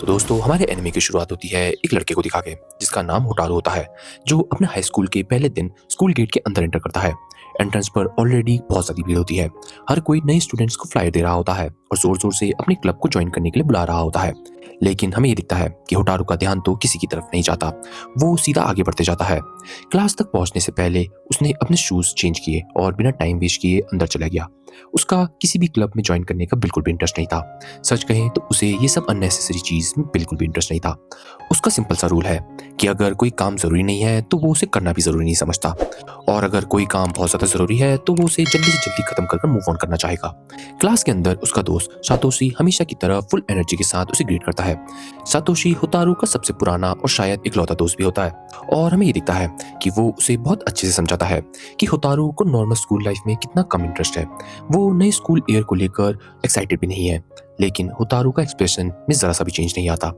तो दोस्तों हमारे एनिमे की शुरुआत होती है एक लड़के को दिखा के जिसका नाम होटारो होता है जो अपने हाई स्कूल के पहले दिन स्कूल गेट के अंदर एंटर करता है। एंट्रेंस पर ऑलरेडी बहुत ज़्यादा भीड़ होती है। हर कोई नए स्टूडेंट्स को फ्लायर दे रहा होता है और जोर जोर से अपने क्लब को ज्वाइन करने के लिए बुला रहा होता है। लेकिन हमें ये दिखता है कि होटारो का ध्यान तो किसी की तरफ नहीं जाता। वो सीधा आगे बढ़ते जाता है। क्लास तक पहुंचने से पहले उसने अपने शूज चेंज किए और बिना टाइम वेस्ट किए अंदर चला गया। उसका किसी भी क्लब में ज्वाइन करने का बिल्कुल भी इंटरेस्ट नहीं था। सच कहें तो उसे ये सब अननेसेसरी चीज में बिल्कुल भी इंटरेस्ट नहीं था। उसका सिंपल सा रूल है कि अगर कोई काम जरूरी नहीं है तो वो उसे करना भी जरूरी नहीं समझता, और अगर कोई काम बहुत ज्यादा जरूरी है तो वो उसे जल्दी से जल्दी खत्म कर मूव ऑन करना चाहेगा। क्लास के अंदर उसका दोस्त सातोशी हमेशा की तरह फुल एनर्जी के साथ उसे ग्रीट करता है। सातोशी होतारू का सबसे पुराना और शायद इकलौता दोस्त भी होता है, और हमें ये दिखता है कि वो उसे बहुत अच्छे से समझाता है कि होतारू को नॉर्मल स्कूल लाइफ में कितना कम इंटरेस्ट है। वो नए स्कूल ईयर को लेकर एक्साइटेड भी नहीं है, लेकिन होतारू का एक्सप्रेशन में जरा सा भी चेंज नहीं आता।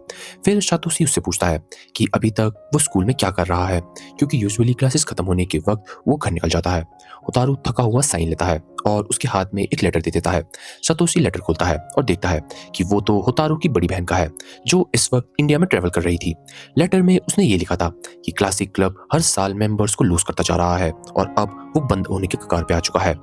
फिर सातोशी उससे पूछता है कि अभी तक वो स्कूल में क्या कर रहा है, क्योंकि यूजुअली क्लासेस खत्म होने के वक्त वो घर निकल जाता है। होतारू थका हुआ साइन लेता है और उसके हाथ में एक लेटर दे देता है। सातोशी लेटर खोलता है और देखता है कि वो तो होतारू की बड़ी बहन का है जो इस वक्त इंडिया में ट्रेवल कर रही थी। लेटर में उसने ये लिखा था कि क्लासिक क्लब हर साल मेंबर्स को लूज करता जा रहा है और अब वो बंद होने के कगार पे आ चुका है।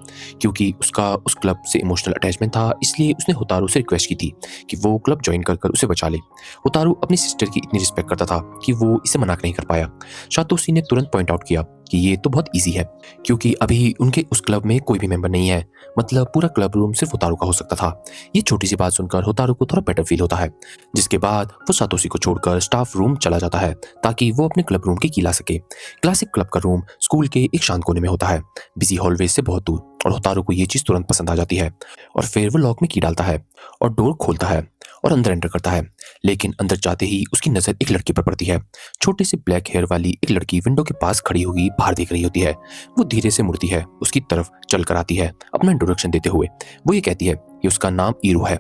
क्योंकि उसका उस क्लब से इमोशनल अटैचमेंट था, इसलिए उसने होतारू से रिक्वेस्ट की थी कि वो क्लब ज्वाइन कर कर उसे बचा ले। होतारू अपनी सिस्टर की इतनी रिस्पेक्ट करता था कि वो इसे मना नहीं कर पाया। सातोशी ने तुरंत पॉइंट आउट किया कि ये तो बहुत इजी है, क्योंकि अभी उनके उस क्लब में कोई भी मेंबर नहीं है, मतलब पूरा क्लब रूम सिर्फ होतारू का हो सकता था। ये छोटी सी बात सुनकर होतारू को थोड़ा बेटर फील होता है, जिसके बाद वो सातोशी को छोड़कर स्टाफ रूम चला जाता है ताकि वो अपने क्लब रूम की की ला सके। क्लासिक क्लब का रूम स्कूल के एक शांत कोने में होता है, बिजी हॉलवे से बहुत दूर, और होतारू को ये चीज तुरंत पसंद आ जाती है। और फिर वो लॉक में की डालता है और डोर खोलता है और अंदर एंटर करता है। लेकिन अंदर जाते ही उसकी नजर एक लड़की पर पड़ती है। छोटे से ब्लैक हेयर वाली एक लड़की विंडो के पास खड़ी हुई बाहर देख रही होती है। वो धीरे से मुड़ती है, उसकी तरफ चल कर आती है अपना इंट्रोडक्शन देते हुए। वो ये कहती है कि उसका नाम ईरू है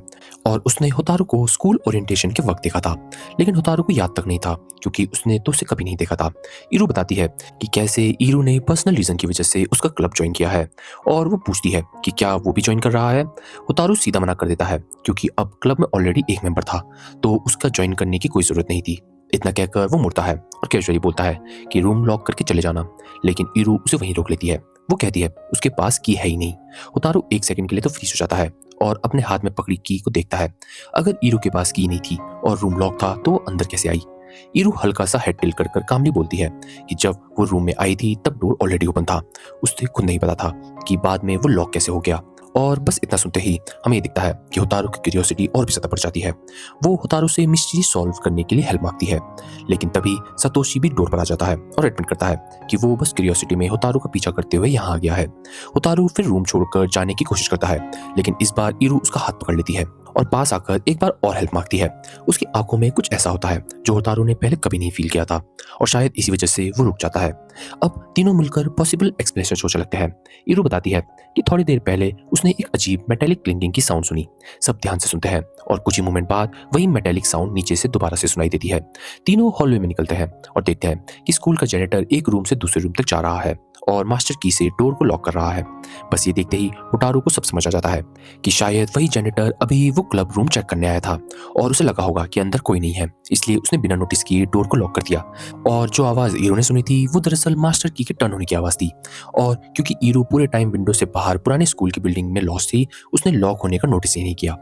और उसने होतारू को स्कूल ओरिएंटेशन के वक्त देखा था, लेकिन होतारू को याद तक नहीं था क्योंकि उसने तो उसे कभी नहीं देखा था। ईरू बताती है कि कैसे ईरू ने पर्सनल रीजन की वजह से उसका क्लब ज्वाइन किया है, और वो पूछती है कि क्या वो भी ज्वाइन कर रहा है। होतारू सीधा मना कर देता है क्योंकि अब क्लब में ऑलरेडी एक मेंबर था, तो उसका ज्वाइन करने की कोई जरूरत नहीं थी। इतना कहकर वो मुड़ता है और कैजुअली बोलता है कि रूम लॉक करके चले जाना, लेकिन ईरू उसे वहीं रोक लेती है। वो कहती है उसके पास की है ही नहीं। होतारू एक सेकंड के लिए तो फ्रीज हो जाता है और अपने हाथ में पकड़ी की को देखता है। अगर ईरू के पास की नहीं थी और रूम लॉक था तो वो अंदर कैसे आई। ईरू हल्का सा हेड टिल्ट कर कामली बोलती है कि जब वो रूम में आई थी तब डोर ऑलरेडी ओपन था। उसे खुद नहीं पता था कि बाद में वो लॉक कैसे हो गया। और बस इतना सुनते ही हमें ये दिखता है कि होतारू की क्यूरियोसिटी और भी ज्यादा बढ़ जाती है। वो होतारू से मिस्ट्री सॉल्व करने के लिए हेल्प मांगती है, लेकिन तभी सातोशी भी डोर पर आ जाता है और एडमिट करता है कि वो बस क्यूरियोसिटी में होतारू का पीछा करते हुए यहाँ आ गया है। होतारू फिर रूम छोड़कर जाने की कोशिश करता है, लेकिन इस बार ईरू उसका हाथ पकड़ लेती है और पास आकर एक बार और हेल्प मांगती है। उसकी आंखों में कुछ ऐसा होता है जो होतारू ने पहले कभी नहीं फील किया था, और शायद इसी वजह से वो रुक जाता है। अब तीनों मिलकर पॉसिबल एक्सप्लेनेशन सोचने लगते हैं। ईरू बताती है कि थोड़ी देर पहले उसने एक अजीब मेटेलिक क्लिंगिंग की साउंड सुनी। सब ध्यान से सुनते हैं और कुछ ही मोमेंट बाद वही मेटेलिक साउंड नीचे से दोबारा से सुनाई देती है। तीनों हॉलवे में निकलते हैं और देखते हैं कि स्कूल का जेनेटर एक रूम से दूसरे रूम तक जा रहा है और मास्टर की से डोर को लॉक कर रहा है। बस ये देखते ही होटारू को सब समझ आ जाता है कि शायद वही जेनेटर अभी वो क्लब रूम चेक करने आया था और उसे लगा होगा कि अंदर कोई नहीं है, इसलिए उसने बिना नोटिस किए डोर को लॉक कर दिया। और जो आवाज ईरू ने सुनी थी वो दरअसल मास्टर की के टर्न होने की आवाज थी, और क्योंकि ईरू पूरे टाइम विंडो से बाहर पुराने स्कूल की बिल्डिंग में लॉस्ट थी, उसने लॉक होने का नोटिस ही नहीं किया।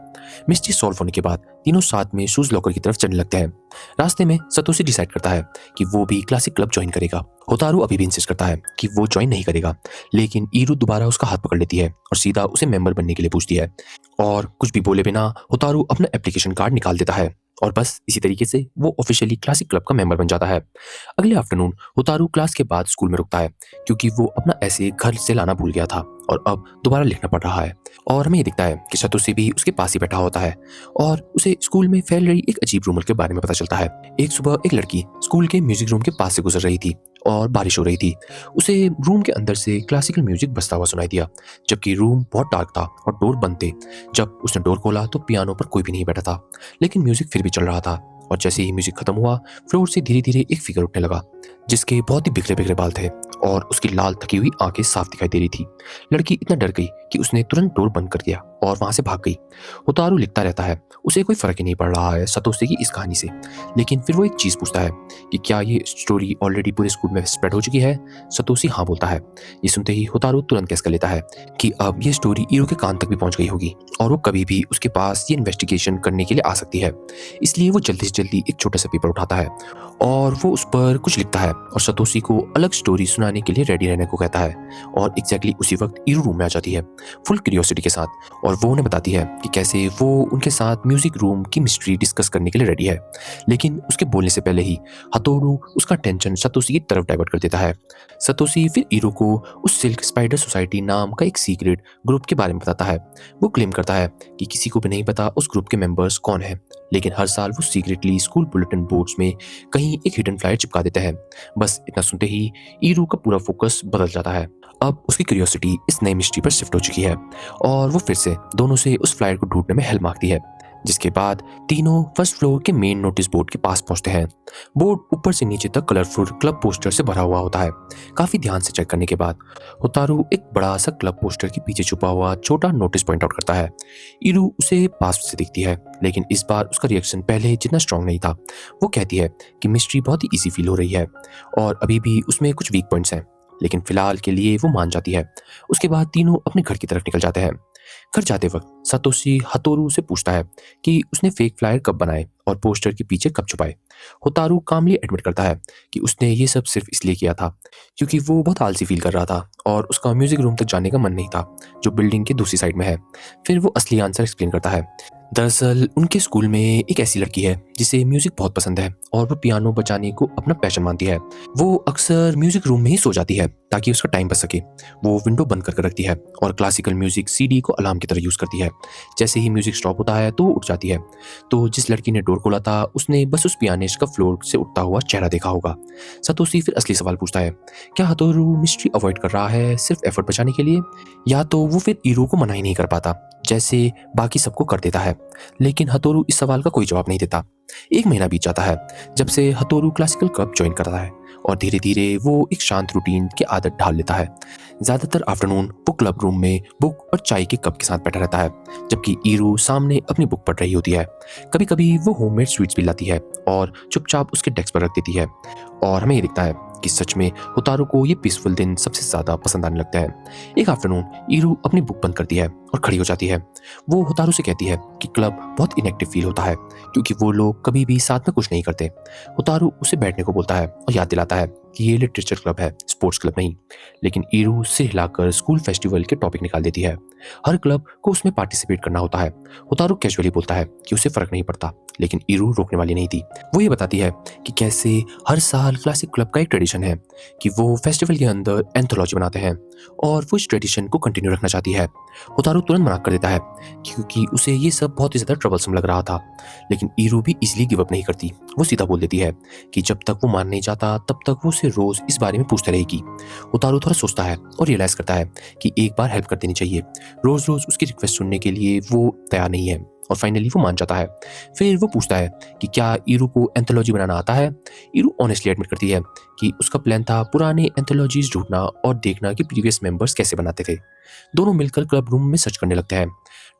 मिस्ट्री सॉल्व होने के बाद तीनों साथ में शूज लॉकर की तरफ चलने लगते हैं। रास्ते में सतोशी डिसाइड करता है कि वो भी क्लासिक क्लब ज्वाइन करेगा। होतारू अभी भी इंसिस्ट करता है कि वो ज्वाइन नहीं करेगा, लेकिन ईरू दोबारा उसका हाथ पकड़ लेती है और सीधा उसे मेंबर बनने के लिए पूछती है। और कुछ भी बोले बिना होतारू अपना एप्लीकेशन कार्ड निकाल देता है और बस इसी तरीके से वो ऑफिशियली क्लासिक क्लब का मेंबर बन जाता है। अगले आफ्टरनून होतारू क्लास के बाद स्कूल में रुकता है क्योंकि वो अपना ऐसे घर से लाना भूल गया था और अब दोबारा लिखना पड़ रहा है। और हमें ये दिखता है कि सतोशी भी उसके पास ही बैठा होता है और उसे स्कूल में फैल रही एक अजीब रूमर के बारे में पता चलता है। एक सुबह एक लड़की स्कूल के म्यूजिक रूम के पास से गुजर रही थी और बारिश हो रही थी। उसे रूम के अंदर से क्लासिकल म्यूजिक बजता हुआ सुनाई दिया, जबकि रूम बहुत डार्क था और डोर बंद थे। जब उसने डोर खोला तो पियानो पर कोई भी नहीं बैठा था, लेकिन म्यूजिक फिर भी चल रहा था। और जैसे ही म्यूजिक खत्म हुआ, फ्लोर से धीरे धीरे एक फिगर उठने लगा। जिसके बहुत ही बिखरे बिखरे बाल थे और उसकी लाल थकी हुई आंखें साफ दिखाई दे रही थी। लड़की इतना डर गई कि उसने तुरंत डोर बंद कर दिया और वहां से भाग गई। होतारू लिखता रहता है, उसे कोई फर्क ही नहीं पड़ रहा है सतोशी की इस कहानी से। लेकिन फिर वो एक चीज पूछता है कि क्या ये स्टोरी ऑलरेडी पूरे स्कूल में स्प्रेड हो चुकी है। सतोशी हाँ बोलता है। ये सुनते ही होतारू तुरंत गेस कर लेता है कि अब ये स्टोरी ईरो के कान तक भी पहुंच गई होगी और वो कभी भी उसके पास ये इन्वेस्टिगेशन करने के लिए आ सकती है। इसलिए वो जल्दी से जल्दी एक छोटा सा पेपर उठाता है और वो उस पर कुछ लिखता है और सतोशी को अलग स्टोरी सुनाने के लिए रेडी रहने को कहता है। और एग्जैक्टली उसी वक्त ईरू रूम में आ जाती है फुल क्यूरियोसिटी के साथ और वो उन्हें बताती है कि कैसे वो उनके साथ म्यूजिक रूम की मिस्ट्री डिस्कस करने के लिए रेडी है। लेकिन उसके बोलने से पहले ही हथौड़ू उसका टेंशन सतोशी की तरफ डाइवर्ट कर देता है। सतोशी फिर ईरू को उस सिल्क स्पाइडर सोसाइटी नाम का एक सीक्रेट ग्रुप के बारे में बताता है। वो क्लेम करता है कि किसी को भी नहीं पता उस ग्रुप के मेंबर्स कौन है, लेकिन हर साल वो सीक्रेटली स्कूल बुलेटिन बोर्ड्स में कहीं एक हिडन फ्लायर चिपका देते हैं। बस इतना सुनते ही ईरू का पूरा फोकस बदल जाता है। अब उसकी क्यूरियोसिटी इस नई मिस्ट्री पर शिफ्ट हो चुकी है और वो फिर से दोनों से उस फ्लायर को ढूंढने में हेल्प मांगती है। जिसके बाद तीनों फर्स्ट फ्लोर के मेन नोटिस बोर्ड के पास पहुंचते हैं। बोर्ड ऊपर से नीचे तक कलरफुल क्लब पोस्टर से भरा हुआ होता है। काफी ध्यान से चेक करने के बाद होतारू एक बड़ा सा क्लब पोस्टर के पीछे छुपा हुआ छोटा नोटिस पॉइंट आउट करता है। ईरू उसे पास से देखती है, लेकिन इस बार उसका रिएक्शन पहले जितना स्ट्रांग नहीं था। वो कहती है कि मिस्ट्री बहुत ही इजी फील हो रही है और अभी भी उसमें कुछ वीक पॉइंट्स हैं, लेकिन फिलहाल के लिए वो मान जाती है। उसके बाद तीनों अपने घर की तरफ निकल जाते हैं। घर जाते वक्त सतोशी हतोरू से पूछता है कि उसने फेक फ्लायर कब बनाए और पोस्टर के पीछे कब छुपाए। होतारू कामली एडमिट करता है कि उसने ये सब सिर्फ इसलिए किया था क्योंकि वो बहुत आलसी फील कर रहा था और उसका म्यूजिक रूम तक जाने का मन नहीं था, जो बिल्डिंग के दूसरी साइड में है। फिर वो असली आंसर एक्सप्लेन करता है। दरअसल उनके स्कूल में एक ऐसी लड़की है जिसे म्यूजिक बहुत पसंद है और वो पियानो बजाने को अपना पैशन मानती है। वो अक्सर म्यूजिक रूम में ही सो जाती है ताकि उसका टाइम बच सके। वो विंडो बंद करके रखती है और क्लासिकल म्यूजिक सीडी को अलार्म की तरह यूज करती है। जैसे ही म्यूजिक स्टॉप होता है तो वो उठ जाती है। तो जिस लड़की ने डोर खोला था उसने बस उस पियानिस्ट का फ्लोर से उठता हुआ चेहरा देखा होगा। सतोशी फिर असली सवाल पूछता है, क्या हतोरू मिस्ट्री अवॉइड कर रहा है सिर्फ एफर्ट बचाने के लिए, या तो वो फिर ईरो को मना ही नहीं कर पाता जैसे बाकी सबको कर देता है। लेकिन हतोरू इस सवाल का कोई जवाब नहीं देता। एक महीना बीत जाता है जब से हतोरू क्लासिकल क्लब ज्वाइन करता है और धीरे धीरे वो एक शांत रूटीन की आदत ढाल लेता है। ज्यादातर आफ्टरनून वो क्लब रूम में बुक और चाय के कप के साथ बैठा रहता है, जबकि ईरू सामने अपनी बुक पढ़ रही होती है। कभी कभी वो होममेड स्वीट्स भी लाती है और चुपचाप उसके डेस्क पर रख देती है। और हमें ये दिखता है कि सच में होतारू को ये पीसफुल दिन सबसे ज्यादा पसंद आने लगता है। एक आफ्टरनून ईरू अपनी बुक बंद करती है और खड़ी हो जाती है। वो होतारू से कहती है कि क्लब बहुत इनएक्टिव फील होता है क्योंकि वो लोग कभी भी साथ में कुछ नहीं करते। होतारू उसे बैठने को बोलता है और याद दिलाता है कि ये लिटरेचर क्लब है, स्पोर्ट्स क्लब नहीं। लेकिन ईरू सिर हिलाकर स्कूल फेस्टिवल के टॉपिक निकाल देती है। हर क्लब को उसमें पार्टिसिपेट करना होता है। होतारू कैजुअली बोलता है कि उसे फर्क नहीं पड़ता, लेकिन ईरू रोकने वाली नहीं थी। वो ये बताती है कि कैसे हर साल क्लासिक क्लब का एक ट्रेडिशन है कि वो फेस्टिवल के अंदर एंथोलॉजी बनाते हैं और वो इस ट्रेडिशन को कंटिन्यू रखना चाहती है। होतारू तुरंत मना कर देता है क्योंकि उसे ये सब बहुत ही ज्यादा ट्रबलसम लग रहा था। लेकिन ईरू भी इजीली गिव अप नहीं करती। वो सीधा बोल देती है कि जब तक वो मान नहीं जाता तब तक वो उसे रोज इस बारे में पूछते रहेगी। होतारू थोड़ा सोचता है और रियलाइज करता है कि एक बार हेल्प कर देनी चाहिए। रोज रोज उसकी रिक्वेस्ट सुनने के लिए वो तैयार नहीं है और फाइनली वो मान जाता है। फिर वो पूछता है कि क्या ईरू को एंथोलॉजी बनाना आता है। ईरू ऑनेस्टली एडमिट करती है कि उसका प्लान था पुराने एंथोलॉजीज ढूंढना और देखना कि प्रीवियस मेंबर्स कैसे बनाते थे। दोनों मिलकर क्लब रूम में सर्च करने लगते हैं।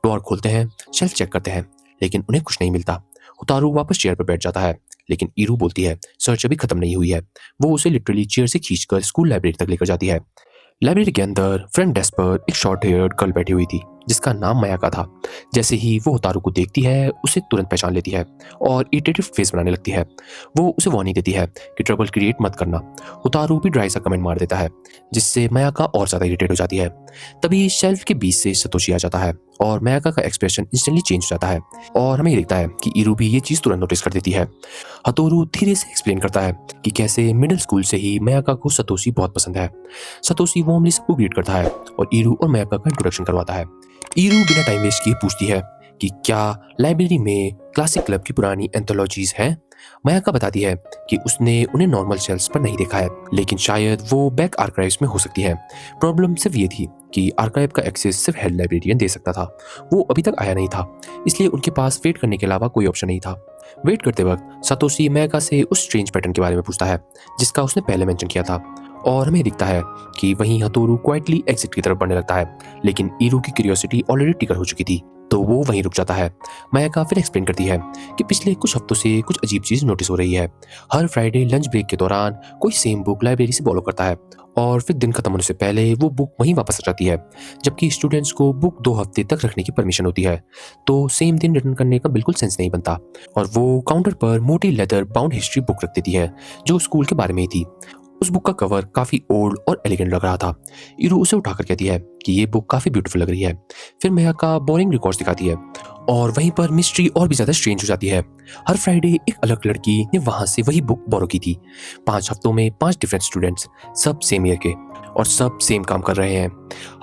डोर खोलते हैं, शेल्फ चेक करते हैं, लेकिन उन्हें कुछ नहीं मिलता। होतारू वापस चेयर पर बैठ जाता है, लेकिन ईरू बोलती है सर्च अभी खत्म नहीं हुई है। वो उसे लिटरली चेयर से खींचकर स्कूल लाइब्रेरी तक लेकर जाती है। लाइब्रेरी के अंदर फ्रंट डेस्क पर एक शॉर्ट हेयर्ड गर्ल बैठी हुई थी जिसका नाम मयाका था। जैसे ही वो होतारू को देखती है उसे तुरंत पहचान लेती है और इरिटेटिव फेस बनाने लगती है। वो उसे वार्निंग देती है कि ट्रबल क्रिएट मत करना। होतारू भी ड्राई सा कमेंट मार देता है जिससे मयाका और ज्यादा इरिटेट हो जाती है। तभी शेल्फ के बीच से सतोशी आ जाता है और मयाका का एक्सप्रेशन इंस्टेंटली चेंज हो जाता है और हमें ये दिखता है कि ईरू भी ये चीज तुरंत नोटिस कर देती है। हतोरू धीरे से एक्सप्लेन करता है कि कैसे मिडिल स्कूल से ही मयाका को सतोशी बहुत पसंद है। सतोशी वार्मली सबको ग्रीट करता है और ईरू और मयाका का इंट्रोडक्शन करवाता है। ईरू बिना टाइम वेस्ट किए पूछती है कि क्या लाइब्रेरी में क्लासिक क्लब की पुरानी एंथोलॉजीज हैं। मयाका बताती है कि उसने उन्हें नॉर्मल शेल्फ्स पर नहीं देखा है, लेकिन शायद वो बैक आर्काइव्स में हो सकती है। प्रॉब्लम सिर्फ ये थी कि आर्काइव का एक्सेस सिर्फ हेड लाइब्रेरियन दे सकता था। वो अभी तक आया नहीं था, इसलिए उनके पास वेट करने के अलावा कोई ऑप्शन नहीं था। वेट करते वक्त सातोशी मैका से उस स्ट्रेंज पैटर्न के बारे में पूछता है जिसका उसने पहले मेंशन किया था, और हमें दिखता है कि वहीं हतोरू क्वाइटली एग्जिट की तरफ बढ़ने लगता है, लेकिन ईरू की क्यूरियोसिटी ऑलरेडी टिकर हो चुकी थी, तो वो वहीं रुक जाता है। मायाका फिर एक्सप्लेन करती है कि पिछले कुछ हफ्तों से कुछ अजीब चीज नोटिस हो रही है। हर फ्राइडे लंच ब्रेक के दौरान कोई सेम बुक लाइब्रेरी से बोलो करता है और फिर दिन खत्म होने से पहले वो बुक वहीं वापस आ जाती है, जबकि स्टूडेंट्स को बुक 2 हफ्ते तक रखने की परमिशन होती है। तो सेम दिन रिटर्न करने का बिल्कुल सेंस नहीं बनता, और वो काउंटर पर मोटी लेदर बाउंड हिस्ट्री बुक रख देती है जो स्कूल के बारे में ही थी। उस बुक का कवर काफी ओल्ड और एलिगेंट लग रहा था। ईरू उसे उठाकर कहती है कि ये बुक काफी ब्यूटीफुल लग रही है। फिर मेयाका बोरिंग रिकॉर्ड्स दिखाती है, और वहीं पर मिस्ट्री और भी ज्यादा स्ट्रेंज हो जाती है। हर फ्राइडे एक अलग लड़की ने वहां से वही बुक बोरो की थी। 5 हफ्तों में 5 डिफरेंट स्टूडेंट्स, सब सेम ईयर के, और सब सेम काम कर रहे हैं।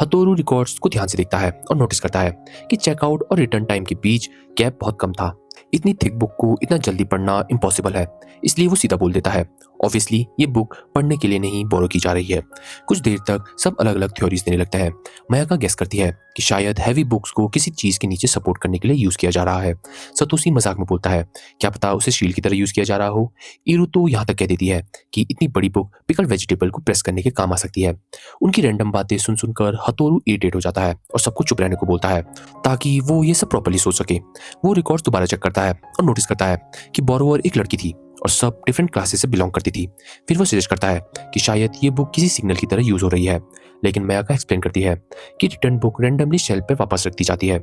हतोरू रिकॉर्ड्स को ध्यान से देखता है और नोटिस करता है कि चेकआउट और रिटर्न टाइम के बीच गैप बहुत कम था। इतनी थिक बुक को इतना जल्दी पढ़ना इम्पॉसिबल है, इसलिए वो सीधा बोल देता है ऑब्वियसली ये बुक पढ़ने के लिए नहीं बोरो की जा रही है। कुछ देर तक सब अलग अलग थ्योरीज देने लगते हैं। मायाका गेस करती है कि शायद हैवी बुक्स को किसी चीज के नीचे सपोर्ट करने के लिए यूज किया जा रहा है। सतोशी मजाक में बोलता है क्या पता उसे शील्ड की तरह यूज किया जा रहा हो। ईरू तो यहाँ तक कह देती है कि इतनी बड़ी बुक पिकल वेजिटेबल को प्रेस करने के काम आ सकती है। उनकी रैंडम बातें सुन सुनकर हतोरू इरिटेट हो जाता है और सबको चुप रहने को बोलता है ताकि वो ये सब प्रॉपर्ली सोच सके। वो रिकॉर्ड्स दोबारा चेक करता है और नोटिस करता है कि बोरोवर एक लड़की थी और सब डिफरेंट क्लासेस से बिलोंग करती थी। फिर वो सजेस्ट करता है कि शायद ये बुक किसी सिग्नल की तरह यूज हो रही है, लेकिन मायाका एक्सप्लेन करती है कि रिटर्न बुक रैंडमली शेल्फ पे वापस रख दी जाती है,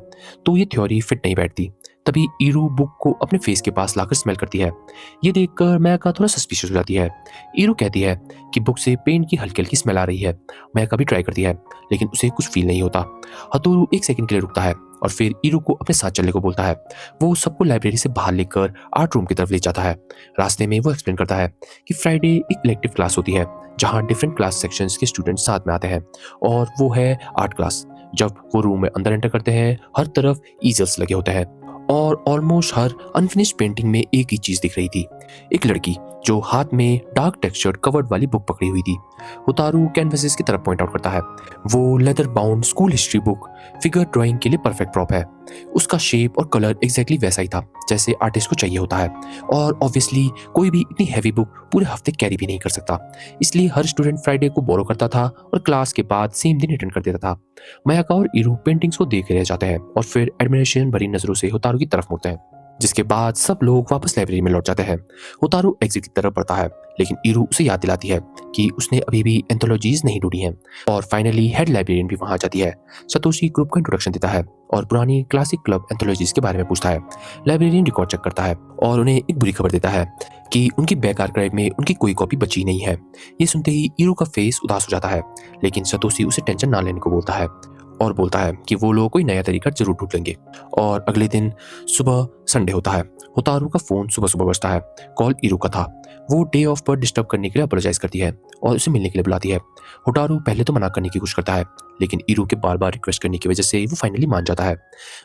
तो ये थ्योरी फिट नहीं बैठती। तभी ईरू बुक को अपने फेस के पास लाकर स्मेल करती है। ये देखकर मायाका थोड़ा सस्पिशियस हो जाती है। ईरू कहती है कि बुक से पेंट की हल्की हल्की स्मेल आ रही है। मायाका भी ट्राई करती है, लेकिन उसे कुछ फील नहीं होता। हतोरू एक सेकंड के लिए रुकता है और फिर ईरू को अपने साथ चलने को बोलता है। वो सबको लाइब्रेरी से बाहर लेकर आर्ट रूम की तरफ ले जाता है। रास्ते में वो एक्सप्लेन करता है कि फ्राइडे एक इलेक्टिव क्लास होती है जहाँ डिफरेंट क्लास सेक्शंस के स्टूडेंट्स साथ में आते हैं, और वो है आर्ट क्लास। जब वो रूम में अंदर एंटर करते हैं हर तरफ ईजल्स लगे होते हैं, और ऑलमोस्ट हर अनफिनिश्ड पेंटिंग में एक ही चीज दिख रही थी, एक लड़की जो हाथ में डार्क टेक्सचर्ड कवर्ड वाली बुक पकड़ी हुई थी। उतारू कैनवसेस की तरफ पॉइंट आउट करता है। वो leather bound school history book figure drawing के लिए परफेक्ट प्रॉप है। उसका शेप और कलर एग्जैक्टली वैसा ही था जैसे आर्टिस्ट को चाहिए होता है, और ऑब्वियसली कोई भी इतनी हैवी बुक पूरे हफ्ते कैरी भी नहीं कर सकता, इसलिए हर स्टूडेंट फ्राइडे को बोरो करता था और क्लास के बाद सेम दिन रिटर्न कर देता था। मायाका और ईरू पेंटिंग्स को देख रह जाते हैं और फिर एडमिरेशन भरी नजरों से होतारू की तरफ मुड़ते हैं, जिसके बाद सब लोग वापस लाइब्रेरी में लौट जाते हैं। होतारू एग्जिट की तरफ बढ़ता है, लेकिन ईरू उसे याद दिलाती है कि उसने अभी भी एंथोलॉजीज नहीं ढूंढी हैं, और फाइनली हेड लाइब्रेरियन भी वहां आ जाती है। सतोशी ग्रुप का इंट्रोडक्शन देता है और पुरानी क्लासिक क्लब एंथोलॉजीज के बारे में पूछता है। लाइब्रेरियन रिकॉर्ड चेक करता है और उन्हें एक बुरी खबर देता है कि उनकी बैक आर्काइव में उनकी कोई कॉपी बची नहीं है। ये सुनते ही ईरू का फेस उदास हो जाता है, लेकिन सतोशी उसे टेंशन ना लेने को बोलता है और बोलता है कि वो लोग कोई नया तरीका जरूर ढूंढ लेंगे। और अगले दिन सुबह संडे होता है। होतारू का फोन सुबह सुबह बजता है। कॉल ईरू का था। वो डे ऑफ पर डिस्टर्ब करने के लिए अपोलोजाइज करती है और उसे मिलने के लिए बुलाती है। होतारू पहले तो मना करने की कोशिश करता है, लेकिन ईरू के बार बार रिक्वेस्ट करने की वजह से वो फाइनली मान जाता है।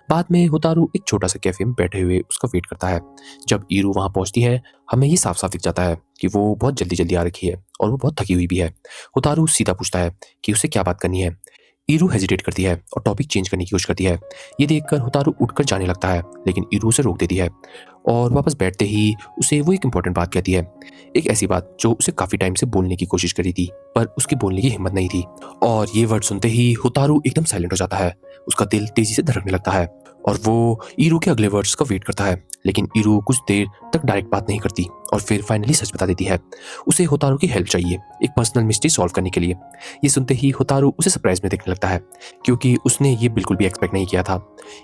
बाद में होतारू एक छोटा सा कैफे में बैठे हुए उसका वेट करता है। जब ईरू वहां पहुंचती है हमें ये साफ साफ दिख जाता है कि वो बहुत जल्दी जल्दी आ रखी है और वो बहुत थकी हुई भी है। होतारू सीधा पूछता है कि उसे क्या बात करनी है। ईरू हेजिटेट करती है और टॉपिक चेंज करने की कोशिश करती है। ये देखकर होतारू उठकर जाने लगता है, लेकिन ईरू उसे रोक देती है और वापस बैठते ही उसे वो एक इम्पोर्टेंट बात कहती है, एक ऐसी बात जो उसे काफी टाइम से बोलने की कोशिश करी थी पर उसकी बोलने की हिम्मत नहीं थी। और ये वर्ड सुनते ही होतारू एकदम साइलेंट हो जाता है। उसका दिल तेजी से धड़कने लगता है और वो ईरू के अगले वर्ड्स का वेट करता है, लेकिन ईरू कुछ देर तक डायरेक्ट बात नहीं करती और फिर फाइनली सच बता देती है। उसे होतारू की हेल्प चाहिए एक पर्सनल मिस्ट्री सॉल्व करने के लिए। ये सुनते ही होतारू उसे सरप्राइज में देखने लगता है, क्योंकि उसने ये बिल्कुल भी एक्सपेक्ट नहीं किया था।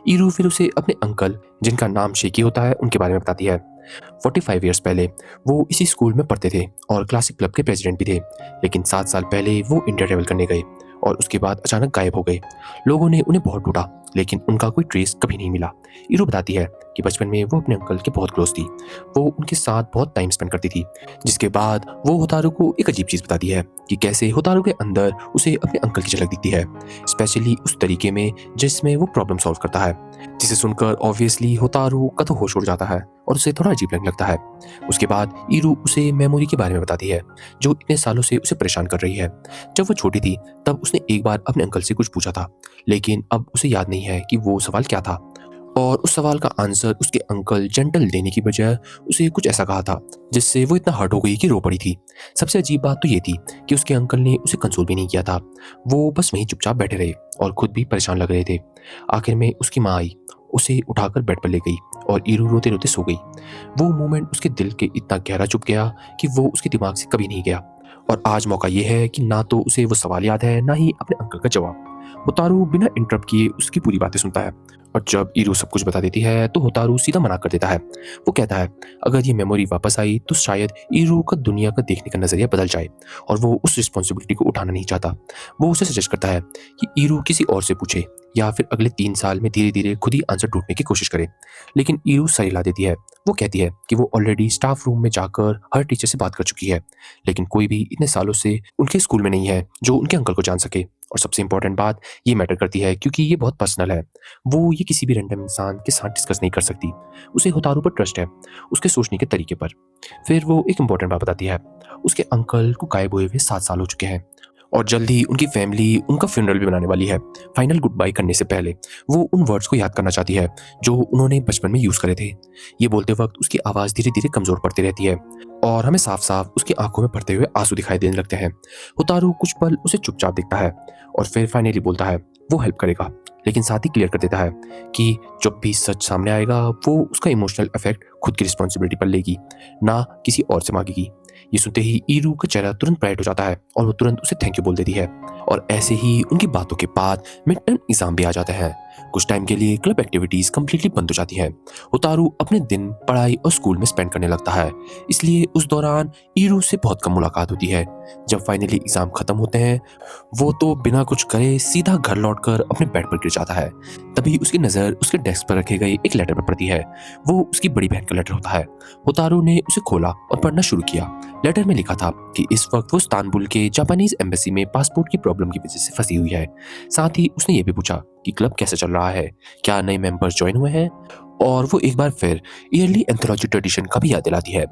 ईरू फिर उसे अपने अंकल, जिनका नाम शेकी होता है, उनके बारे में बताती है। 45 ईयर्स पहले वो इसी स्कूल में पढ़ते थे और क्लासिक क्लब के प्रेसिडेंट भी थे, लेकिन 7 साल पहले वो इंडिया ट्रेवल करने गए और उसके बाद अचानक गायब हो गए। लोगों ने उन्हें बहुत ढूंढा, लेकिन उनका कोई ट्रेस कभी नहीं मिला। ईरू बताती है कि बचपन में वो अपने अंकल के बहुत क्लोज थी। वो उनके साथ बहुत टाइम स्पेंड करती थी। जिसके बाद वो होतारू को एक अजीब चीज बताती है कि कैसे होतारू के अंदर उसे अपने अंकल की झलक दिखती है, स्पेशली उस तरीके में जिसमें वो प्रॉब्लम सॉल्व करता है। जिसे सुनकर ऑब्वियसली होतारू का तो होश उड़ जाता है और उसे थोड़ा अजीब लगने लगता है। उसके बाद ईरू उसे मेमोरी के बारे में बताती है जो इतने सालों से उसे परेशान कर रही है। जब वो छोटी थी तब उसने एक बार अपने अंकल से कुछ पूछा था, लेकिन अब उसे याद नहीं है कि वो सवाल क्या था। और उस सवाल का आंसर उसके अंकल जेंटल देने की बजाय उसे कुछ ऐसा कहा था जिससे वो इतना हर्ट हो गई कि रो पड़ी थी। सबसे अजीब बात तो ये थी कि उसके अंकल ने उसे कंसोल भी नहीं किया था। वो बस वहीं चुपचाप बैठे रहे और खुद भी परेशान लग रहे थे। आखिर में उसकी माँ आई, उसे उठाकर बेड पर ले गई और ईरू रोते-रोते सो गई। वो मोमेंट उसके दिल के इतना गहरा चुभ गया कि वो उसके दिमाग से कभी नहीं गया। और आज मौका ये है कि ना तो उसे वो सवाल याद है, ना ही अपने अंकल का जवाब। होतारू बिना इंटरप्ट किए उसकी पूरी बातें सुनता है और जब ईरू सब कुछ बता देती है तो होतारू सीधा मना कर देता है। वो कहता है अगर ये मेमोरी वापस आई तो शायद ईरू का दुनिया का देखने का नजरिया बदल जाए और वो उस रिस्पॉन्सिबिलिटी को उठाना नहीं चाहता। वो उसे सजेस्ट करता है कि ईरू किसी और से पूछे या फिर अगले 3 साल में धीरे धीरे खुद ही आंसर ढूंढने की कोशिश करे। लेकिन ईरू सही ला देती है। वो कहती है कि वो ऑलरेडी स्टाफ रूम में जाकर हर टीचर से बात कर चुकी है, लेकिन कोई भी इतने सालों से उनके स्कूल में नहीं है जो उनके अंकल को जान सके। और सबसे इंपॉर्टेंट बात ये मैटर करती है क्योंकि ये बहुत पर्सनल है। वो ये किसी भी रैंडम इंसान के साथ डिस्कस नहीं कर सकती। उसे होतारू पर ट्रस्ट है, उसके सोचने के तरीके पर। फिर वो एक इंपॉर्टेंट बात बताती है। उसके अंकल को गायब हुए 7 साल हो चुके हैं और जल्द ही उनकी फैमिली उनका फ्यूनरल भी मनाने वाली है। फाइनल गुड बाय करने से पहले वो उन वर्ड्स को याद करना चाहती है जो उन्होंने बचपन में यूज करे थे। ये बोलते वक्त उसकी आवाज धीरे धीरे कमजोर पड़ती रहती है और हमें साफ साफ उसकी आंखों में भरते हुए आंसू दिखाई देने लगते हैं। होतारू कुछ पल उसे चुपचाप देखता है और फिर फाइनली बोलता है वो हेल्प करेगा, लेकिन साथ ही क्लियर कर देता है कि जब भी सच सामने आएगा वो उसका इमोशनल इफेक्ट खुद की रिस्पॉन्सिबिलिटी पर लेगी, ना किसी और से मांगेगी। ये सुनते ही ईरू का चेहरा तुरंत ब्राइट हो जाता है और वो तुरंत उसे थैंक यू बोल देती है। और ऐसे ही उनकी बातों के बाद मिड टर्म एग्जाम भी आ जाते हैं। कुछ टाइम के लिए क्लब एक्टिविटीज कंप्लीटली बंद हो जाती हैं। होतारू अपने दिन पढ़ाई और स्कूल में स्पेंड करने लगता है, इसलिए उस दौरान ईरू से बहुत कम मुलाकात होती है। जब फाइनली एग्जाम खत्म होते हैं वो तो बिना कुछ करे सीधा घर लौटकर अपने बेड पर गिर जाता है। तभी उसकी नजर उसके डेस्क पर रखे गए एक लेटर पर पड़ती है। वो उसकी बड़ी बहन का लेटर होता है। होतारू ने उसे खोला और पढ़ना शुरू किया। लेटर में लिखा था कि इस वक्त वो इस्तांबुल के जापानीज एम्बेसी में पासपोर्ट की प्रॉब्लम की वजह से फंसी हुई है। साथ ही उसने ये भी पूछा कि क्लब कैसे चल रहा है, क्या नए मेंबर्स ज्वाइन हुए हैं, और वो एक बार फिर ईयरली एंथोलॉजी ट्रेडिशन का भी याद दिलाती है।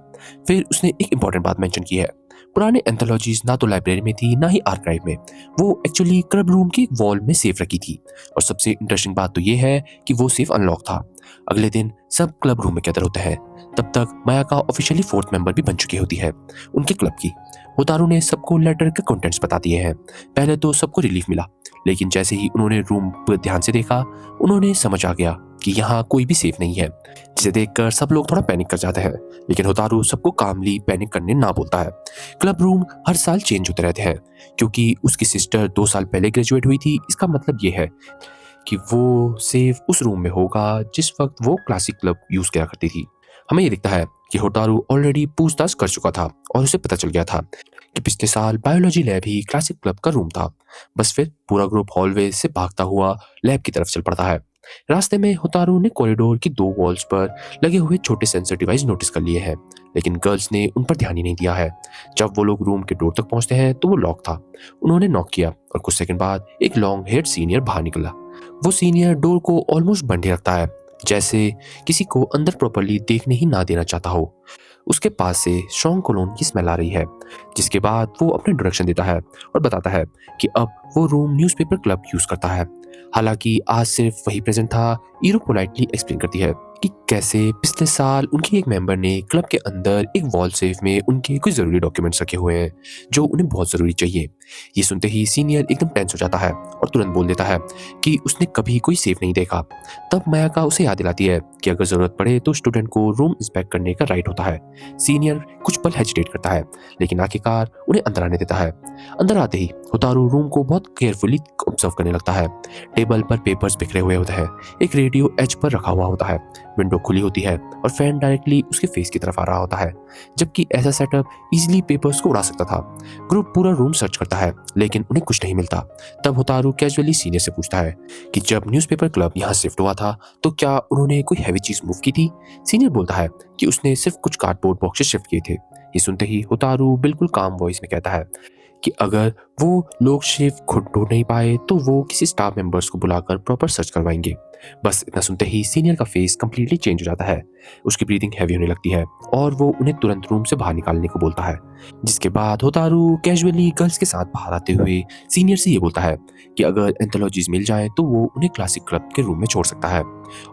फिर उसने एक इंपॉर्टेंट बात मेंशन की है। पुराने एंथोलॉजीज ना तो लाइब्रेरी में थी ना ही आर्काइव में, वो एक्चुअली क्लब रूम की वॉल में सेफ रखी थी। और सबसे इंटरेस्टिंग बात तो ये है कि वो सेफ अनलॉक था। अगले दिन सब क्लब रूम में गैदर होते हैं। तब तक मायाका ऑफिशियली 4th मेंबर भी बन चुकी होती है उनके क्लब की। होतारू ने सबको लेटर के कंटेंट्स बता दिए हैं। पहले तो सबको रिलीफ मिला, लेकिन जैसे ही उन्होंने रूम पर ध्यान से देखा उन्होंने समझ आ गया कि यहाँ कोई भी सेफ नहीं है, जिसे देखकर सब लोग थोड़ा पैनिक कर जाते हैं। लेकिन होतारू सबको कामली पैनिक करने ना बोलता है। क्लब रूम हर साल चेंज होते रहते हैं क्योंकि उसकी सिस्टर 2 साल पहले ग्रेजुएट हुई थी। इसका मतलब ये है कि वो सेफ उस रूम में होगा जिस वक्त वो क्लासिक क्लब यूज किया करती थी। हमें ये दिखता है कि होतारू ऑलरेडी पूछताछ कर चुका था और उसे पता चल गया था कि पिछले साल बायोलॉजी लैब ही क्लासिक क्लब का रूम था। बस फिर पूरा ग्रुप हॉलवे से भागता हुआ लैब की तरफ चल पड़ता है। रास्ते में होतारू ने कॉरिडोर की 2 वॉल्स पर लगे हुए छोटे सेंसर डिवाइस नोटिस कर लिए हैं, लेकिन गर्ल्स ने उन पर ध्यान ही नहीं दिया है। जब वो लोग रूम के डोर तक पहुंचते हैं तो वो लॉक था। उन्होंने नॉक किया और कुछ सेकंड बाद एक लॉन्ग हेड सीनियर बाहर निकला। वो सीनियर डोर को ऑलमोस्ट बंद ही रखता है, जैसे किसी को अंदर प्रॉपर्ली देखने ही ना देना चाहता हो। उसके पास से स्ट्रॉन्ग कोलोन की स्मेल आ रही है, जिसके बाद वो अपना इंट्रोडक्शन देता है और बताता है कि अब वो रूम न्यूज़पेपर क्लब यूज करता है। हालांकि आज सिर्फ वही प्रेजेंट था। ईरो पोलाइटली एक्सप्लेन करती है कि कैसे पिछले साल उनकी एक मेंबर ने क्लब के अंदर एक वॉल सेफ में उनके कुछ जरूरी डॉक्यूमेंट्स रखे हुए हैं जो उन्हें बहुत जरूरी चाहिए। ये सुनते ही सीनियर एकदम टेंस हो जाता है और तुरंत बोल देता है कि उसने कभी कोई सेफ नहीं देखा। तब मायाका उसे याद दिलाती है कि अगर जरूरत पड़े तो स्टूडेंट को रूम इंस्पेक्ट करने का राइट होता है। सीनियर कुछ पल हेजिटेट करता है, लेकिन आखिरकार उन्हें अंदर आने देता है। अंदर आते ही होतारू रूम को बहुत केयरफुली ऑब्जर्व करने लगता है। टेबल पर पेपर्स बिखरे हुए होते हैं, एक रेडियो एज पर रखा हुआ होता है, विंडो खुली होती है और फैन डायरेक्टली उसके फेस की तरफ आ रहा होता है, जबकि ऐसा सेटअप इजीली पेपर्स को उड़ा सकता था। ग्रुप पूरा रूम सर्च करता है लेकिन उन्हें कुछ नहीं मिलता। तब होतारू कैजुअली सीनियर से पूछता है कि जब न्यूज़पेपर क्लब यहाँ शिफ्ट हुआ था तो क्या उन्होंने कोई हैवी चीज मूव की थी। सीनियर बोलता है कि उसने सिर्फ कुछ कार्डबोर्ड बॉक्सेस शिफ्ट किए थे। ये सुनते ही होतारू बिल्कुल काम वॉइस में कहता है कि अगर वो लोग शिफ्ट खुद ढूंढ नहीं पाए तो वो किसी स्टाफ मेंबर्स को बुलाकर प्रॉपर सर्च करवाएंगे। बस इतना सुनते ही सीनियर का फेस कंप्लीटली चेंज हो जाता है। उसकी ब्रीदिंग हैवी होने लगती है और वो उन्हें तुरंत रूम से बाहर निकालने को बोलता है। जिसके बाद होतारू कैजुअली गर्ल्स के साथ बाहर आते हुए सीनियर से ये बोलता है कि अगर एंथोलॉजीज मिल जाए तो वो उन्हें क्लासिक क्लब के रूम में छोड़ सकता है।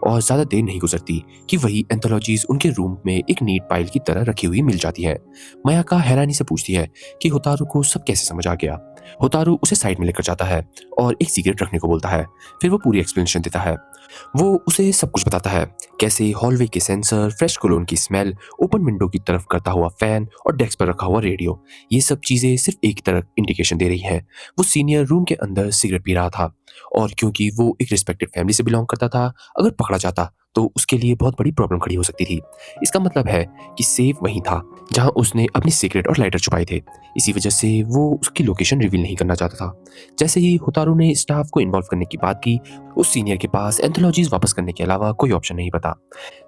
और ज़्यादा देर नहीं गुजरती कि वही एंथोलॉजीज उनके रूम में एक नीट पाइल की तरह रखी हुई मिल जाती है। मायाका हैरानी से पूछती है कि होतारू को सब कैसे समझ आ गया। होतारू उसे साइड में लेकर जाता है और एक सिगरेट रखने को बोलता है। फिर वो पूरी एक्सप्लेनेशन देता है। वो उसे सब कुछ बताता है, कैसे हॉलवे के सेंसर, फ्रेश कोलोन की स्मेल, ओपन विंडो की तरफ करता हुआ फैन और डेस्क पर रखा हुआ रेडियो, ये सब चीजें सिर्फ एक तरफ इंडिकेशन दे रही हैं। वो सीनियर रूम के अंदर सिगरेट पी रहा था और क्योंकि वो एक रिस्पेक्टेड फैमिली से बिलोंग करता था, अगर पकड़ा जाता तो उसके लिए बहुत बड़ी प्रॉब्लम खड़ी हो सकती थी। इसका मतलब है कि सेफ वहीं था जहां उसने अपनी सिगरेट और लाइटर छुपाए थे। इसी वजह से वो उसकी लोकेशन रिवील नहीं करना चाहता था। जैसे ही होतारू ने स्टाफ को इन्वॉल्व करने की बात की, उस सीनियर के पास एंथोलॉजीज वापस करने के अलावा कोई ऑप्शन नहीं बता।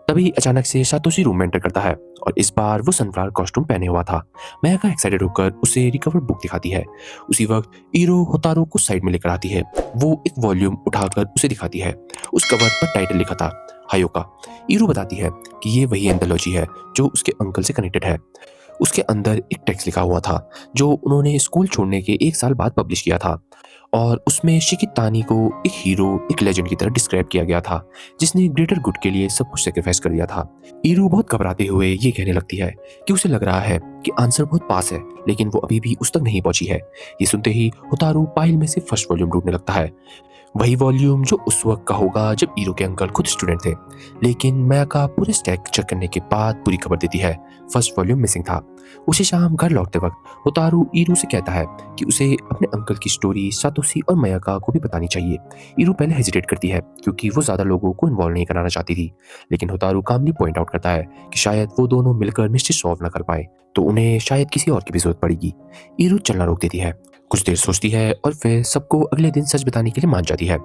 तभी अचानक से सातोशी रूम में एंटर करता है और इस बार वो सनफ्लावर कॉस्ट्यूम पहने हुआ था। मायाका एक्साइटेड होकर उसे रिकवर्ड बुक दिखाती है। उसी वक्त ईरो होतारू को साइड में लेकर आती है। वो एक वॉल्यूम उठाकर उसे दिखाती है। उस कवर पर टाइटल लिखा था, हायोका। ईरो बताती है कि ये वही एंथोलॉजी है जो उसके अंकल से कनेक्टेड है। उसके अंदर एक टेक्स्ट लिखा हुआ था जो उन्होंने स्कूल छोड़ने के 1 साल बाद पब्लिश किया था और उसमें शिकितानी को एक हीरो, एक लेजेंड की तरह डिस्क्राइब किया गया था जिसने ग्रेटर गुड के लिए सब कुछ सेक्रीफाइस कर दिया था। ईरू बहुत घबराते हुए ये कहने लगती है कि उसे लग रहा है कि आंसर बहुत पास है लेकिन वो अभी भी उस तक नहीं पहुंची है। ये सुनते ही होतारू पाइल में से फर्स्ट वॉल्यूम ढूंढने लगता है, वही वॉल्यूम जो उस वक्त का होगा जब ईरो के अंकल खुद स्टूडेंट थे। लेकिन मायाका पूरे स्टैक चेक करने के बाद पूरी खबर देती है, फर्स्ट वॉल्यूम मिसिंग था। उसी शाम घर लौटते वक्त होतारू ईरू से कहता है कि उसे अपने अंकल की स्टोरी सातोशी और मायाका को भी बतानी चाहिए। ईरू पहले हेजिटेट करती है क्योंकि वो ज्यादा लोगों को इन्वॉल्व नहीं कराना चाहती थी, लेकिन होतारू कामली पॉइंट आउट करता है कि शायद वो दोनों मिलकर मिस्ट्री सॉल्व न कर पाए तो उन्हें शायद किसी और की भी जरूरत पड़ेगी। ईरू चलना रोक देती है, कुछ देर सोचती है और फिर सबको अगले दिन सच बताने के लिए मान जाती है।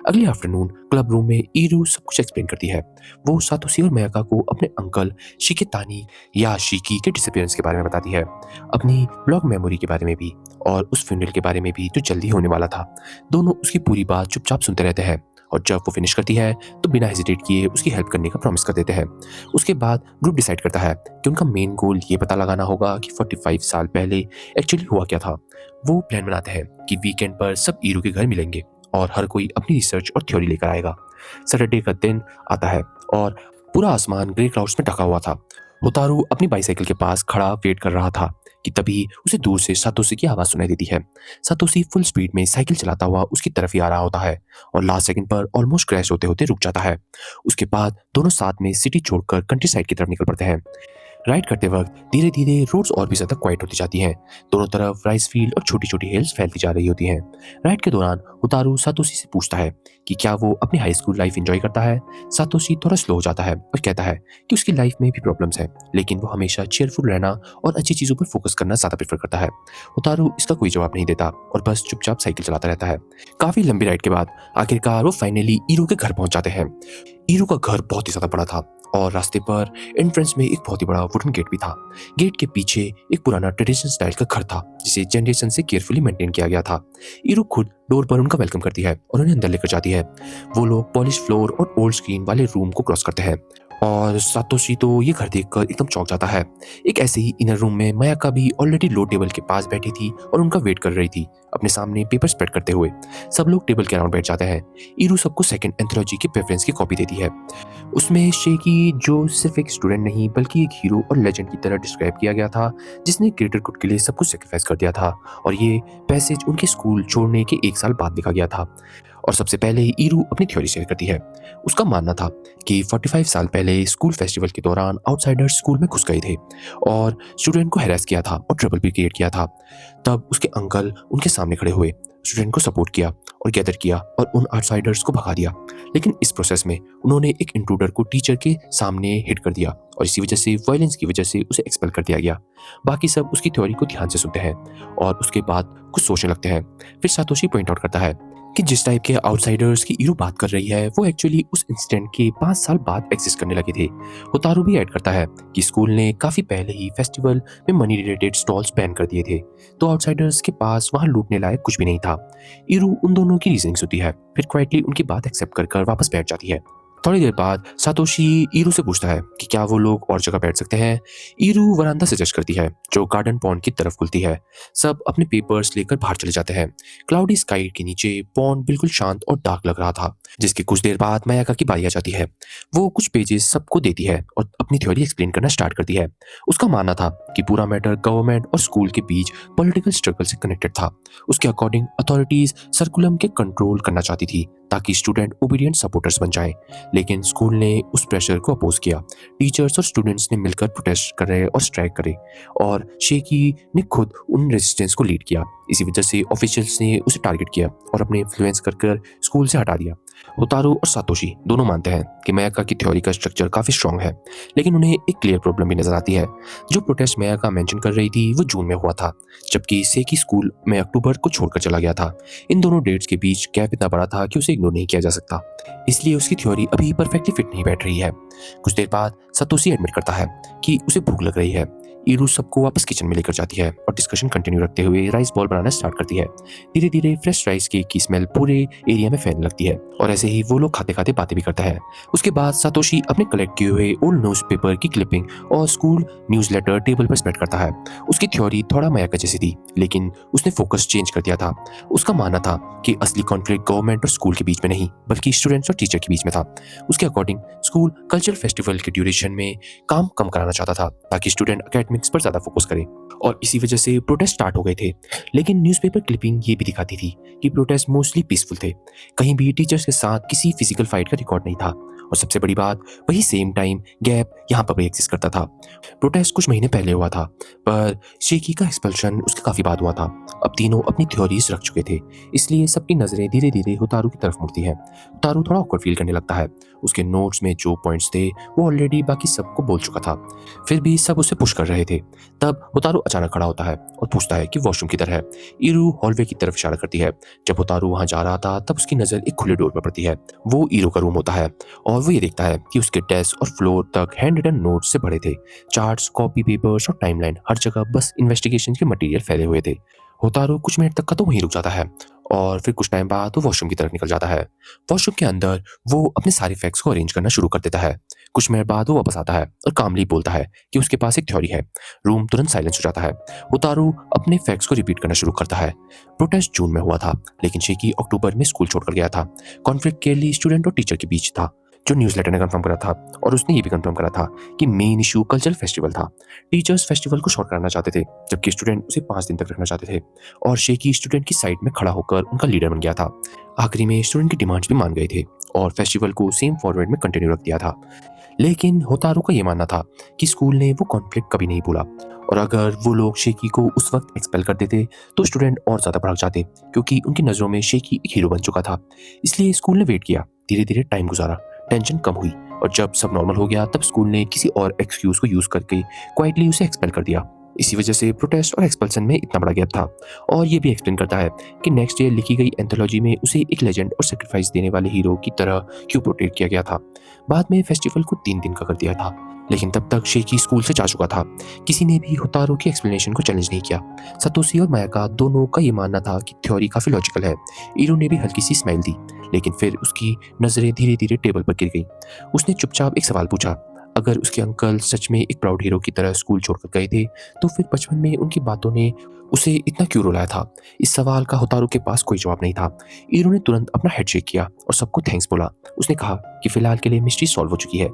अगले आफ्टरनून क्लब रूम में ईरू सब कुछ एक्सप्लेन करती है। वो सातोशी और मायाका को अपने अंकल शिकेतानी या शिकी के डिसअपीयरेंस के बारे में बताती है, अपनी ब्लॉग मेमोरी के बारे में भी और उस फ्यूनरल के बारे में भी जो जल्दी होने वाला था। दोनों उसकी पूरी बात चुपचाप सुनते रहते हैं और जब वो फिनिश करती है तो बिना हेजिटेट किए उसकी हेल्प करने का प्रॉमिस कर देते हैं। उसके बाद ग्रुप डिसाइड करता है कि उनका मेन गोल ये पता लगाना होगा कि 45 साल पहले एक्चुअली हुआ क्या था। वो प्लान बनाते हैं कि वीकेंड पर सब ईरू के घर मिलेंगे और हर कोई अपनी रिसर्च और थ्योरी लेकर आएगा। सैटरडे का दिन आता है और पूरा आसमान ग्रे क्लाउड्स में ढका हुआ था। होतारू अपनी बाइसाइकिल के पास खड़ा वेट कर रहा था कि तभी उसे दूर से सातोशी की आवाज सुनाई देती है। सातोशी फुल स्पीड में साइकिल चलाता हुआ उसकी तरफ ही आ रहा होता है और लास्ट सेकंड पर ऑलमोस्ट क्रैश होते होते रुक जाता है। उसके बाद दोनों साथ में सिटी छोड़कर कंट्री साइड की तरफ निकल पड़ते हैं। राइड करते वक्त धीरे धीरे रोड्स और भी ज्यादा क्वाइट होती जाती हैं। दोनों तरफ राइस फील्ड और छोटी छोटी हिल्स फैलती जा रही होती हैं। राइड के दौरान होतारू सातोशी से पूछता है कि क्या वो अपनी हाई स्कूल लाइफ एंजॉय करता है। सातोशी थोड़ा स्लो हो जाता है और कहता है कि उसकी लाइफ में भी प्रॉब्लम्स हैं लेकिन वो हमेशा चेयरफुल रहना और अच्छी चीजों पर फोकस करना ज्यादा प्रेफर करता है। होतारू इसका कोई जवाब नहीं देता और बस चुपचाप साइकिल चलाता रहता है। काफी लंबी राइड के बाद आखिरकार वो फाइनली ईरू के घर पहुंच जाते हैं। ईरू का घर बहुत ही ज्यादा बड़ा था और रास्ते पर एंट्रेंस में एक बहुत ही बड़ा वुडन गेट भी था। गेट के पीछे एक पुराना ट्रेडिशनल स्टाइल का घर था जिसे जनरेशन से केयरफुली मेंटेन किया गया था। ईरू खुद डोर पर उनका वेलकम करती है और उन्हें अंदर लेकर जाती है। वो लोग पॉलिश फ्लोर और ओल्ड स्क्रीन वाले रूम को क्रॉस करते हैं और सातोशी तो ये घर देखकर एकदम चौंक जाता है। एक ऐसे ही इनर रूम में मायाका भी ऑलरेडी लो टेबल के पास बैठी थी और उनका वेट कर रही थी अपने सामने पेपर स्प्रेड करते हुए। सब लोग टेबल के अराउंड बैठ जाते हैं। ईरू सबको सेकंड एंथोलॉजी के प्रेफरेंस की कॉपी देती है। उसमें शेकी, जो सिर्फ एक स्टूडेंट नहीं बल्कि एक हीरो और लेजेंड की तरह डिस्क्राइब किया गया था जिसने ग्रेटर गुड के लिए सब कुछ सेक्रीफाइस कर दिया था, और ये पैसेज उनके स्कूल छोड़ने के 1 साल बाद लिखा गया था। और सबसे पहले ईरू अपनी थ्योरी शेयर करती है। उसका मानना था कि 45 साल पहले स्कूल फेस्टिवल के दौरान आउटसाइडर्स स्कूल में घुस गए थे और स्टूडेंट को हैरेस किया था और ट्रबल भी क्रिएट किया था। तब उसके अंकल उनके सामने खड़े हुए, स्टूडेंट को सपोर्ट किया और गैदर किया और उन आउटसाइडर्स को भगा दिया। लेकिन इस प्रोसेस में उन्होंने एक इंट्रूडर को टीचर के सामने हिट कर दिया और इसी वजह से वायलेंस की वजह से उसे एक्सपेल कर दिया गया। बाकी सब उसकी थ्योरी को ध्यान से सुनते हैं और उसके बाद कुछ सोचने लगते हैं। फिर सातोशी पॉइंट आउट करता है कि जिस टाइप के आउटसाइडर्स की ईरू बात कर रही है वो एक्चुअली उस इंसिडेंट के 5 साल बाद एग्जिस्ट करने लगे थे। होतारू भी ऐड करता है कि स्कूल ने काफ़ी पहले ही फेस्टिवल में मनी रिलेटेड स्टॉल्स बैन कर दिए थे, तो आउटसाइडर्स के पास वहाँ लूटने लायक कुछ भी नहीं था। ईरू उन दोनों की रीजनिंग्स होती है, फिर क्वाइटली उनकी बात एक्सेप्ट कर कर वापस बैठ जाती है। थोड़ी देर बाद सातोशी ईरू से पूछता है कि क्या वो लोग और जगह बैठ सकते हैं। ईरू वरांदा सजेस्ट करती है जो गार्डन पॉन्ड की तरफ खुलती है। सब अपने पेपर्स लेकर बाहर चले जाते हैं। क्लाउडी स्काई के नीचे पॉन्ड बिल्कुल शांत और डार्क लग रहा था, जिसके कुछ देर बाद मायाका की बारी आ जाती है। वो कुछ पेजेस सबको देती है और अपनी थ्योरी एक्सप्लेन करना स्टार्ट करती है। उसका मानना था कि पूरा मैटर गवर्नमेंट और स्कूल के बीच पॉलिटिकल स्ट्रगल से कनेक्टेड था। उसके अकॉर्डिंग अथॉरिटीज सर्कुलम के कंट्रोल करना चाहती थी ताकि स्टूडेंट ओबीडियंट सपोर्टर्स बन जाएं, लेकिन स्कूल ने उस प्रेशर को अपोज किया। टीचर्स और स्टूडेंट्स ने मिलकर प्रोटेस्ट करे और स्ट्राइक करे, और शेकी ने खुद उन रेजिस्टेंस को लीड किया। इसी वजह से ऑफिशियल्स ने उसे टारगेट किया और अपने इन्फ्लुएंस कर कर स्कूल से हटा दिया। होतारू और सातोशी दोनों मानते हैं कि मयाका की थ्योरी का स्ट्रक्चर काफी स्ट्रांग है, लेकिन उन्हें एक क्लियर प्रॉब्लम भी नजर आती है। जो प्रोटेस्ट मयाका मेंशन कर रही थी वो जून में हुआ था, जबकि सेकी स्कूल में अक्टूबर को छोड़कर चला गया था। इन दोनों डेट्स के बीच गैप इतना बड़ा था कि उसे इग्नोर नहीं किया जा सकता, इसलिए उसकी थ्योरी अभी परफेक्टली फिट नहीं बैठ रही है। कुछ देर बाद सतोशी एडमिट करता है कि उसे भूख लग रही है। ईरू सबको वापस किचन में लेकर जाती है और डिस्कशन कंटिन्यू रखते हुए राइस बॉल बनाना स्टार्ट करती है। धीरे धीरे फ्रेश राइस केक की स्मेल पूरे एरिया में फैलने लगती है और ऐसे ही वो लोग खाते खाते बातें भी करते हैं। उसके बाद सातोशी अपने कलेक्ट किए हुए ओल्ड न्यूज़पेपर की क्लिपिंग और स्कूल न्यूज़लेटर टेबल पर स्प्रेड करता है। उसकी थ्योरी थोड़ा मयाका जैसी थी, लेकिन उसने फोकस चेंज कर दिया था। उसका मानना था कि असली कॉन्फ्लिक्ट गवर्नमेंट और स्कूल के बीच में नहीं, बल्कि स्टूडेंट्स और टीचर के बीच में था। उसके अकॉर्डिंग स्कूल कल्चरल फेस्टिवल के ड्यूरेशन में काम कम कराना चाहता था ताकि स्टूडेंट एकेडमिक्स पर ज्यादा फोकस करें, और इसी वजह से प्रोटेस्ट स्टार्ट हो गए थे। लेकिन न्यूज़पेपर क्लिपिंग ये भी दिखाती थी कि प्रोटेस्ट मोस्टली पीसफुल थे। कहीं भी टीचर्स के साथ किसी फिजिकल फाइट का रिकॉर्ड नहीं था, और सबसे बड़ी बात वही सेम टाइम गैप यहाँ पर भी एग्जिस्ट करता था। प्रोटेस्ट कुछ महीने पहले हुआ था, पर शेकी का एक्सपल्शन उसके काफी बाद हुआ था। अब तीनों अपनी थ्योरीज रख चुके थे, इसलिए सबकी नजरें धीरे धीरे होतारू की तरफ मुड़ती है। होतारू थोड़ा ऑकवर्ड फील करने लगता है। उसके नोट्स में जो पॉइंट्स थे वो ऑलरेडी बाकी सबको बोल चुका था, फिर भी सब उसे पुश कर रहे थे। तब होतारू अचानक खड़ा होता है और पूछता है कि वॉशरूम किधर है। ईरू हॉलवे की तरफ इशारा करती है। जब होतारू वहां जा रहा था तब उसकी नजर एक खुले डोर पर पड़ती है। वो ईरू का रूम होता है और वो ये देखता है कि उसके डेस्क और फ्लोर तक हैंड रिटन नोट्स से भरे थे। चार्ट्स, कॉपी पेपर्स और टाइमलाइन, हर जगह बस इन्वेस्टिगेशन के मटेरियल फैले हुए थे। होतारू कुछ मिनट तक का तो वहीं रुक जाता है और फिर कुछ टाइम बाद वो वॉशरूम की तरफ निकल जाता है। वॉशरूम के अंदर वो अपने सारे फैक्ट्स को अरेंज करना शुरू कर देता है। कुछ मिनट बाद वो वापस आता है और कामली बोलता है कि उसके पास एक थ्योरी है। रूम तुरंत साइलेंस हो जाता है। होतारू अपने फैक्ट्स को रिपीट करना शुरू करता है। प्रोटेस्ट जून में हुआ था, लेकिन शेकी अक्टूबर में स्कूल छोड़कर गया था। कॉन्फ्लिक्ट केवल स्टूडेंट और टीचर के बीच था, जो न्यूज़लेटर ने कंफर्म करा था, और उसने ये भी कंफर्म करा था कि मेन इशू कल्चरल फेस्टिवल था। टीचर्स फेस्टिवल को शॉर्ट कराना चाहते थे, जबकि स्टूडेंट उसे 5 दिन तक रखना चाहते थे, और शेकी स्टूडेंट की साइड में खड़ा होकर उनका लीडर बन गया था। आखिरी में स्टूडेंट की डिमांड्स भी मान गए थे और फेस्टिवल को सेम फॉर्मेट में कंटिन्यू रख दिया था। लेकिन होतारू का ये मानना था कि स्कूल ने वो कॉन्फ्लिक्ट कभी नहीं भूला, और अगर वो लोग शेकी को उस वक्त एक्सपेल कर देते तो स्टूडेंट और ज्यादा भड़क जाते, क्योंकि उनकी नजरों में शेकी एक हीरो बन चुका था। इसलिए स्कूल ने वेट किया। धीरे धीरे टाइम गुजारा, टेंशन कम हुई, और जब सब नॉर्मल हो गया तब स्कूल ने किसी और एक्सक्यूज को यूज करके क्वाइटली उसे एक्सपेल कर दिया। इसी वजह से प्रोटेस्ट और एक्सपल्सन में इतना बड़ा गैप था, और ये भी एक्सप्लेन करता है कि नेक्स्ट ईयर लिखी गई एंथोलॉजी में उसे एक लेजेंड और सेक्रीफाइस देने वाले हीरो की तरह क्यों पोर्ट्रेट किया गया था। बाद में फेस्टिवल को 3 दिन का कर दिया था, लेकिन तब तक शेकी स्कूल से जा चुका था। किसी ने भी होतारू की एक्सप्लेनेशन को चैलेंज नहीं किया। सतोशी और मायाका दोनों का ये मानना था कि थ्योरी काफी लॉजिकल है। ईरू ने भी हल्की सी स्माइल दी, लेकिन फिर उसकी नजरें धीरे धीरे टेबल पर गिर गई। उसने चुपचाप एक सवाल पूछा, अगर उसके अंकल सच में एक प्राउड हीरो की तरह स्कूल छोड़कर गए थे, तो फिर बचपन में उनकी बातों ने उसे इतना क्यों रुलाया था। इस सवाल का होतारू के पास कोई जवाब नहीं था। ईरू ने तुरंत अपना हेडशेक किया और सबको थैंक्स बोला। उसने कहा कि फिलहाल के लिए मिस्ट्री सॉल्व हो चुकी है।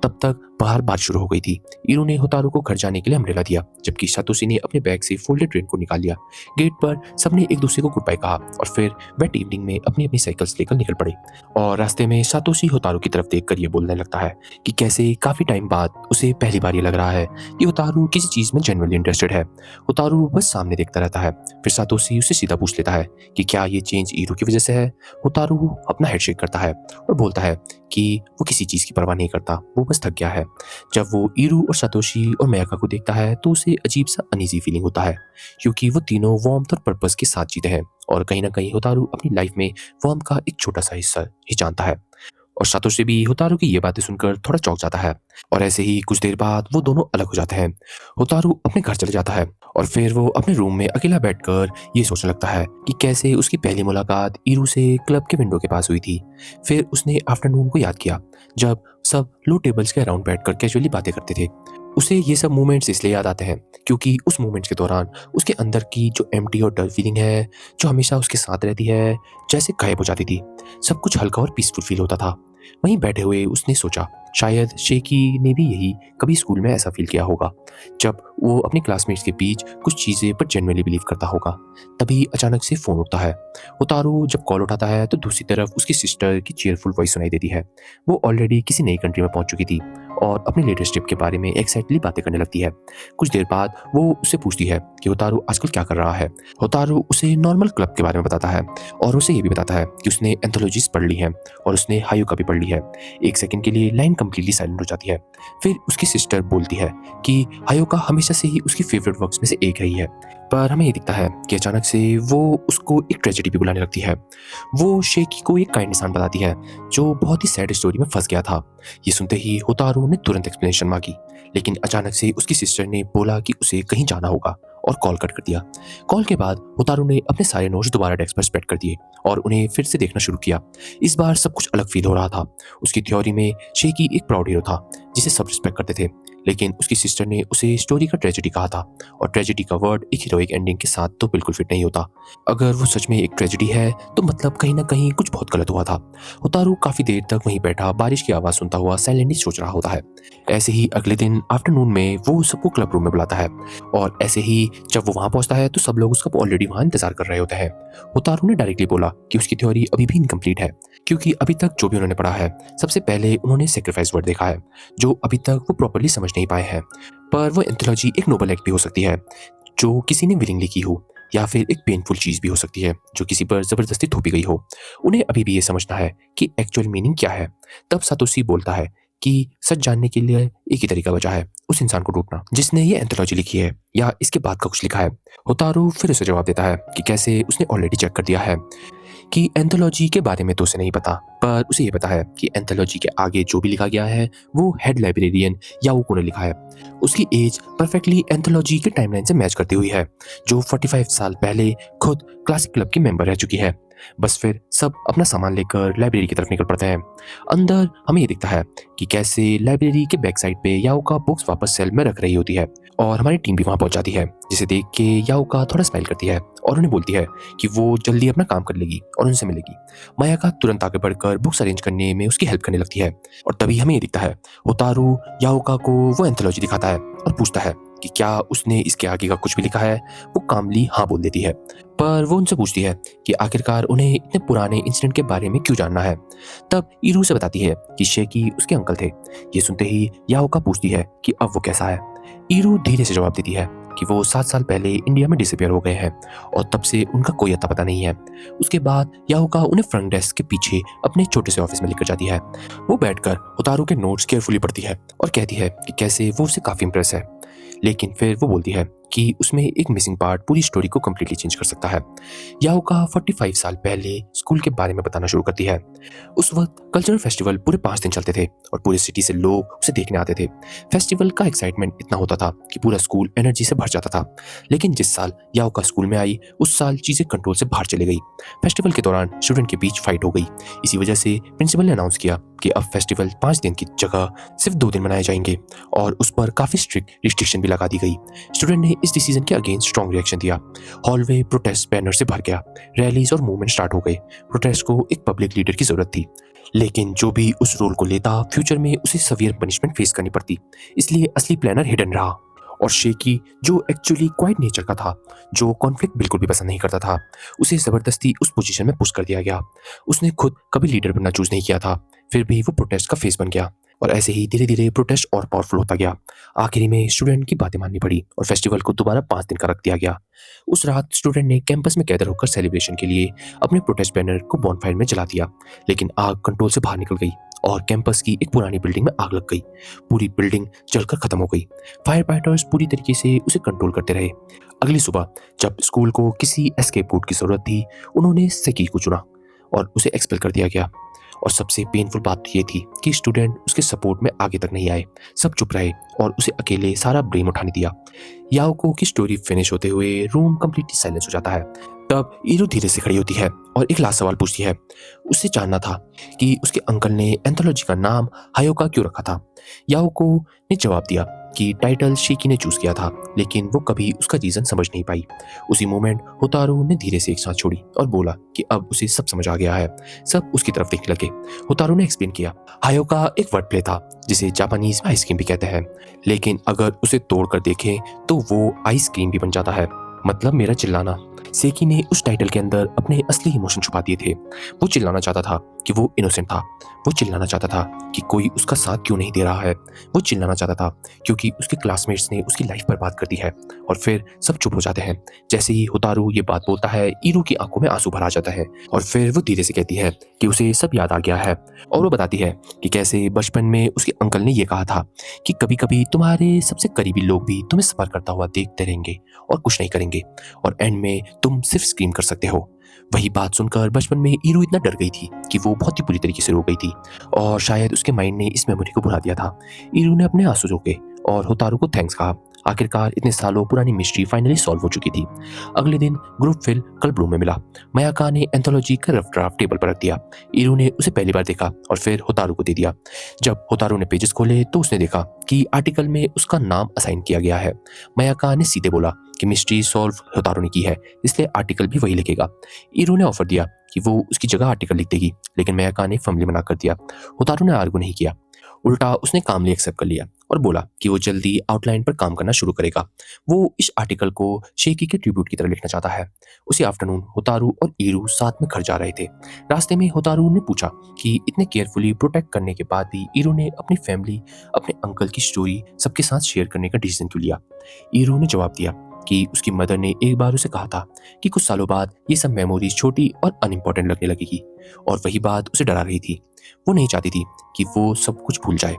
तब तक बाहर बारिश शुरू हो गई थी। ईरू ने होतारू को घर जाने के लिए अम्ब्रेला दिया, जबकि सातोशी ने अपने बैग से फोल्डेड रेन को निकाल लिया। गेट पर सबने एक दूसरे को गुड बाय कहा और फिर वेट इवनिंग में अपनी अपनी साइकिल्स लेकर निकल पड़े। और रास्ते में सातोशी होतारू की तरफ देखकर ये बोलने लगता है कि कैसे काफी टाइम बाद उसे पहली बार ये लग रहा है कि होतारू किसी चीज में जेन्युइनली इंटरेस्टेड है। होतारू बस सामने देखता रहता है। फिर सातोशी उसे सीधा पूछ लेता है कि क्या ये चेंज ईरू की वजह से है। होतारू अपना हेडशेक करता है और बोलता है कि वो किसी चीज़ की परवाह नहीं करता, वो बस थक गया है। जब वो ईरू और सातोशी और मयाका को देखता है तो उसे अजीब-सा अनईज़ी फीलिंग होता है, क्योंकि वो तीनों वार्मथ और पर्पस के साथ जीते हैं और कहीं न कहीं होतारू अपनी लाइफ़ में वार्मथ का एक छोटा-सा हिस्सा ही जानता है। और सातोशी भी होतारू की ये बातें सुनकर थोड़ा चौंक जाता है और ऐसे ही कुछ देर बाद वो दोनों अलग हो जाते हैं। होतारू अपने घर चले जाता है और फिर वो अपने रूम में अकेला बैठकर ये सोचने लगता है कि कैसे उसकी पहली मुलाकात ईरू से क्लब के विंडो के पास हुई थी। फिर उसने आफ्टरनून को याद किया जब सब लो टेबल्स के अराउंड बैठकर कैजुअली बातें करते थे। उसे ये सब मोमेंट्स इसलिए याद आते हैं क्योंकि उस मोमेंट्स के दौरान उसके अंदर की जो एम्प्टी और डल फीलिंग है, जो हमेशा उसके साथ रहती है, जैसे गायब हो जाती थी। सब कुछ हल्का और पीसफुल फील होता था। वहीं बैठे हुए उसने सोचा शायद शेकी ने भी यही कभी स्कूल में ऐसा फील किया होगा जब वो अपने क्लासमेट्स के बीच कुछ चीज़ें पर जेन्युइनली बिलीव करता होगा। तभी अचानक से फ़ोन उठता है। उतारू जब कॉल उठाता है तो दूसरी तरफ उसकी सिस्टर की चीयरफुल वॉइस सुनाई देती है। वो ऑलरेडी किसी नई कंट्री में पहुंच चुकी थी और अपने लेटेस्ट ट्रिप के बारे में एक्साइटली बातें करने लगती है। कुछ देर बाद वो उससे पूछती है कि उतारू आजकल क्या कर रहा है। उतारू उसे नॉर्मल क्लब के बारे में बताता है और उसे ये भी बताता है कि उसने एंथोलॉजीज पढ़ ली हैं और उसने हायुका भी पढ़ ली है। एक सेकंड के लिए लाइन कंप्लीटली साइलेंट हो जाती है। फिर उसकी सिस्टर बोलती है कि हायुका हमेशा से ही उसकी फेवरेट वर्क्स में से एक रही है, पर हमें ये दिखता है कि अचानक से वो उसको एक ट्रेजेडी भी बुलाने लगती है। वो शेकी को एक काइंड निशान बताती है जो बहुत ही सैड स्टोरी में फंस गया था। ये सुनते ही होतारू ने तुरंत एक्सप्लेनेशन मांगी, लेकिन अचानक से उसकी सिस्टर ने बोला कि उसे कहीं जाना होगा और कॉल कट कर दिया। कॉल के बाद होतारू ने अपने सारे नोट्स दोबारा डेस्क पर स्प्रेड कर दिए और उन्हें फिर से देखना शुरू किया। इस बार सब कुछ अलग फील हो रहा था। उसकी थ्योरी में शेकी एक प्राउड हीरो था जिसे सब रिस्पेक्ट करते थे, लेकिन उसकी सिस्टर ने उसे स्टोरी का ट्रेजेडी कहा था और ट्रेजेडी का वर्ड एक हीरोइक एंडिंग के साथ तो बिल्कुल फिट नहीं होता। अगर वो सच में एक ट्रेजेडी है तो मतलब कहीं ना कहीं कुछ बहुत गलत हुआ था। होतारू काफी देर तक वहीं बैठा बारिश की आवाज सुनता हुआ साइलेंटली सोच रहा होता है। ऐसे ही अगले दिन आफ्टरनून में वो सबको क्लब रूम में बुलाता है और ऐसे ही जब वो वहां पहुंचता है तो सब लोग उसका ऑलरेडी वहां इंतजार कर रहे होते हैं। होतारू ने डायरेक्टली बोला कि उसकी थ्योरी अभी भी इनकम्प्लीट है, क्योंकि अभी तक जो भी उन्होंने पढ़ा है सबसे पहले उन्होंने सेक्रीफाइस वर्ड देखा है जो अभी तक वो प्रॉपर्ली समझ नहीं पाए हैं। पर वो एंथोलॉजी एक नोबल एक्ट भी हो सकती है जो किसी ने विलिंगली की हो, या फिर एक पेनफुल चीज भी हो सकती है जो किसी पर जबरदस्ती थोपी गई हो। उन्हें अभी भी ये समझना है कि एक्चुअल मीनिंग क्या है। तब सातोशी बोलता है कि सच जानने के लिए एक ही तरीका बचा है, उस इंसान को ढूंढना जिसने ये एंथोलॉजी लिखी है या इसके बाद का कुछ लिखा है। होतारू फिर उसे जवाब देता है कि कैसे उसने ऑलरेडी चेक कर दिया है कि एंथोलॉजी के बारे में तो उसे नहीं पता, पर उसे ये पता है कि एंथोलॉजी के आगे जो भी लिखा गया है वो हेड लाइब्रेरियन याओको ने लिखा है। उसकी एज परफेक्टली एंथोलॉजी के टाइमलाइन से मैच करती हुई है, जो 45 साल पहले खुद क्लासिक क्लब की मेंबर रह चुकी है। बस फिर सब अपना सामान लेकर लाइब्रेरी की तरफ निकल पड़ते हैं। अंदर हमें ये दिखता है कि कैसे लाइब्रेरी के बैक साइड पे याओका बुक्स वापस सेल में रख रही होती है और हमारी टीम भी वहां पहुंच जाती है, जिसे देख के याओका थोड़ा स्माइल करती है और उन्हें बोलती है कि वो जल्दी अपना काम कर लेगी और उनसे मिलेगी। मायाका तुरंत आगे बढ़कर बुक्स अरेंज करने में उसकी हेल्प करने लगती है और तभी हमें ये दिखता है होतारू याओका को वो एंथोलॉजी दिखाता है और पूछता है कि क्या उसने इसके आगे का कुछ भी लिखा है। वो कामली हाँ बोल देती है, पर वो उनसे पूछती है कि आखिरकार उन्हें इतने पुराने इंसिडेंट के बारे में क्यों जानना है। तब ईरू से बताती है कि शेकी उसके अंकल थे। ये सुनते ही याओका पूछती है कि अब वो कैसा है। ईरू धीरे से जवाब देती है कि वो 7 साल पहले इंडिया में डिसअपियर हो गए हैं और तब से उनका कोई अता पता नहीं है। उसके बाद याओका उन्हें फ्रंट डेस्क के पीछे अपने छोटे से ऑफिस में लेकर जाती है। वो बैठकर होतारू के नोट्स केयरफुली पढ़ती है और कहती है कि कैसे वो उससे काफी इंप्रेस है, लेकिन फिर वो बोलती है कि उसमें एक मिसिंग पार्ट पूरी स्टोरी को कम्प्लीटली चेंज कर सकता है। याओका 45 साल पहले स्कूल के बारे में बताना शुरू करती है। उस वक्त कल्चरल फेस्टिवल पूरे 5 दिन चलते थे और पूरे सिटी से लोग उसे देखने आते थे। फेस्टिवल का एक्साइटमेंट इतना होता था कि पूरा स्कूल एनर्जी से भर जाता था। लेकिन जिस साल याओका स्कूल में आई उस साल चीजें कंट्रोल से बाहर चली गई। फेस्टिवल के दौरान स्टूडेंट के बीच फाइट हो गई। इसी वजह से प्रिंसिपल ने अनाउंस किया कि अब फेस्टिवल 5 दिन की जगह सिर्फ 2 दिन मनाए जाएंगे और उस पर काफी स्ट्रिक्ट रिस्ट्रिक्शन भी लगा दी गई। स्टूडेंट ने इस डिसीजन के अगेंस्ट स्ट्रॉन्ग रिएक्शन दिया। हॉलवे प्रोटेस्ट बैनर से भर गया। रैलीज और मूवमेंट स्टार्ट हो गए। प्रोटेस्ट को एक पब्लिक लीडर की जरूरत थी, लेकिन जो भी उस रोल को लेता फ्यूचर में उसे सवियर पनिशमेंट फेस करनी पड़ती। इसलिए असली प्लानर हिडन रहा और शेकी जो एक्चुअली क्वाइट नेचर का था, जो कॉन्फ्लिक्ट बिल्कुल भी पसंद नहीं करता था, उसे जबरदस्ती उस पोजीशन में पुश कर दिया गया। उसने खुद कभी लीडर बनना चूज नहीं किया था, फिर भी वो प्रोटेस्ट का फेस बन गया। और ऐसे ही धीरे-धीरे प्रोटेस्ट और पावरफुल होता गया। आखिरी में स्टूडेंट की बातें माननी पड़ी और फेस्टिवल को दोबारा 5 दिन का रख दिया गया। उस रात स्टूडेंट ने कैंपस में गैदर होकर सेलिब्रेशन के लिए अपने प्रोटेस्ट बैनर को बॉनफायर में जला दिया, लेकिन आग कंट्रोल से बाहर निकल गई और कैंपस की एक पुरानी बिल्डिंग में आग लग गई। पूरी बिल्डिंग जलकर खत्म हो गई। फायर फाइटर्स पूरी तरीके से उसे कंट्रोल करते रहे। अगली सुबह जब स्कूल को किसी एस्केप रूट की जरूरत थी, उन्होंने सेकी को चुना और उसे एक्सपेल कर दिया गया। और सबसे पेनफुल बात ये थी कि स्टूडेंट उसके सपोर्ट में आगे तक नहीं आए। सब चुप रहे और उसे अकेले सारा ब्लेम उठाने दिया। याओको की स्टोरी फिनिश होते हुए रूम कंप्लीटली साइलेंस हो जाता है। तब ईरू धीरे से खड़ी होती है और एक लास्ट सवाल पूछती है। उससे जानना था कि उसके अंकल ने एंथोलॉजी का नाम हायोका क्यों रखा था। याओको ने जवाब दिया कि टाइटल शेकी ने चूज किया था, लेकिन वो कभी उसका रीजन समझ नहीं पाई। उसी मोमेंट होतारू ने धीरे से एक सांस छोड़ी और बोला कि अब उसे सब समझ आ गया है। सब उसकी तरफ देखने लगे। होतारू ने एक्सप्लेन किया, हायोका एक वर्ड प्ले था जिसे जापानीज में आइसक्रीम भी कहते हैं, लेकिन अगर उसे तोड़कर देखें तो वो आइसक्रीम भी बन जाता है, मतलब मेरा चिल्लाना। सेकी ने उस टाइटल के अंदर अपने असली इमोशन छुपा दिए थे। वो चिल्लाना चाहता था कि वो इनोसेंट था। वो चिल्लाना चाहता था कि कोई उसका साथ क्यों नहीं दे रहा है। वो चिल्लाना चाहता था क्योंकि उसके क्लासमेट्स ने उसकी लाइफ बर्बाद कर दी है। और फिर सब चुप हो जाते हैं। जैसे ही होतारू ये बात बोलता है, ईरू की आंखों में आंसू भर आ जाता है और फिर वो धीरे से कहती है कि उसे सब याद आ गया है। और वो बताती है कि कैसे बचपन में उसके अंकल ने ये कहा था कि कभी कभी तुम्हारे सबसे करीबी लोग भी तुम्हें सफर करता हुआ देखते रहेंगे और कुछ नहीं करेंगे, और एंड में तुम सिर्फ स्क्रीम कर सकते हो। वही बात सुनकर बचपन में ईरू इतना डर गई थी कि वो बहुत ही बुरी तरीके से रो गई थी, और शायद उसके माइंड ने इस मेमोरी को भुला दिया था। ईरू ने अपने आंसू रोके और होतारू को थैंक्स कहा। आखिरकार इतने सालों पुरानी मिस्ट्री फाइनली सॉल्व हो चुकी थी। अगले दिन ग्रुप फिल क्लब रूम में मिला। मयाका ने एंथोलॉजी का रफ ड्राफ्ट टेबल पर रख दिया। ईरू ने उसे पहली बार देखा और फिर होतारू को दे दिया। जब होतारू ने पेजेस खोले तो उसने देखा कि आर्टिकल में उसका नाम असाइन किया गया है। मयाका ने सीधे बोला कि मिस्ट्री सॉल्व होतारू ने की है, इसलिए आर्टिकल भी वही लिखेगा। ईरू ने ऑफर दिया कि वो उसकी जगह आर्टिकल लिख देगी, लेकिन मयाका ने फर्मली मना कर दिया। होतारू ने आर्गू नहीं किया, उल्टा उसने कामली एक्सेप्ट कर लिया और बोला कि वो जल्दी आउटलाइन पर काम करना शुरू करेगा। वो इस आर्टिकल को शेकी के ट्रिब्यूट की तरह लिखना चाहता है। उसी आफ्टरनून होतारू और ईरू साथ में घर जा रहे थे। रास्ते में होतारू ने पूछा कि इतने केयरफुली प्रोटेक्ट करने के बाद भी ईरू ने अपनी फैमिली, अपने अंकल की स्टोरी सबके साथ शेयर करने का डिसीजन क्यों लिया। ईरू ने जवाब दिया कि उसकी मदर ने एक बार उसे कहा था कि कुछ सालों बाद ये सब मेमोरीज छोटी और अनइम्पोर्टेंट लगने लगेगी, और वही बात उसे डरा रही थी। वो नहीं चाहती थी कि वो सब कुछ भूल जाए।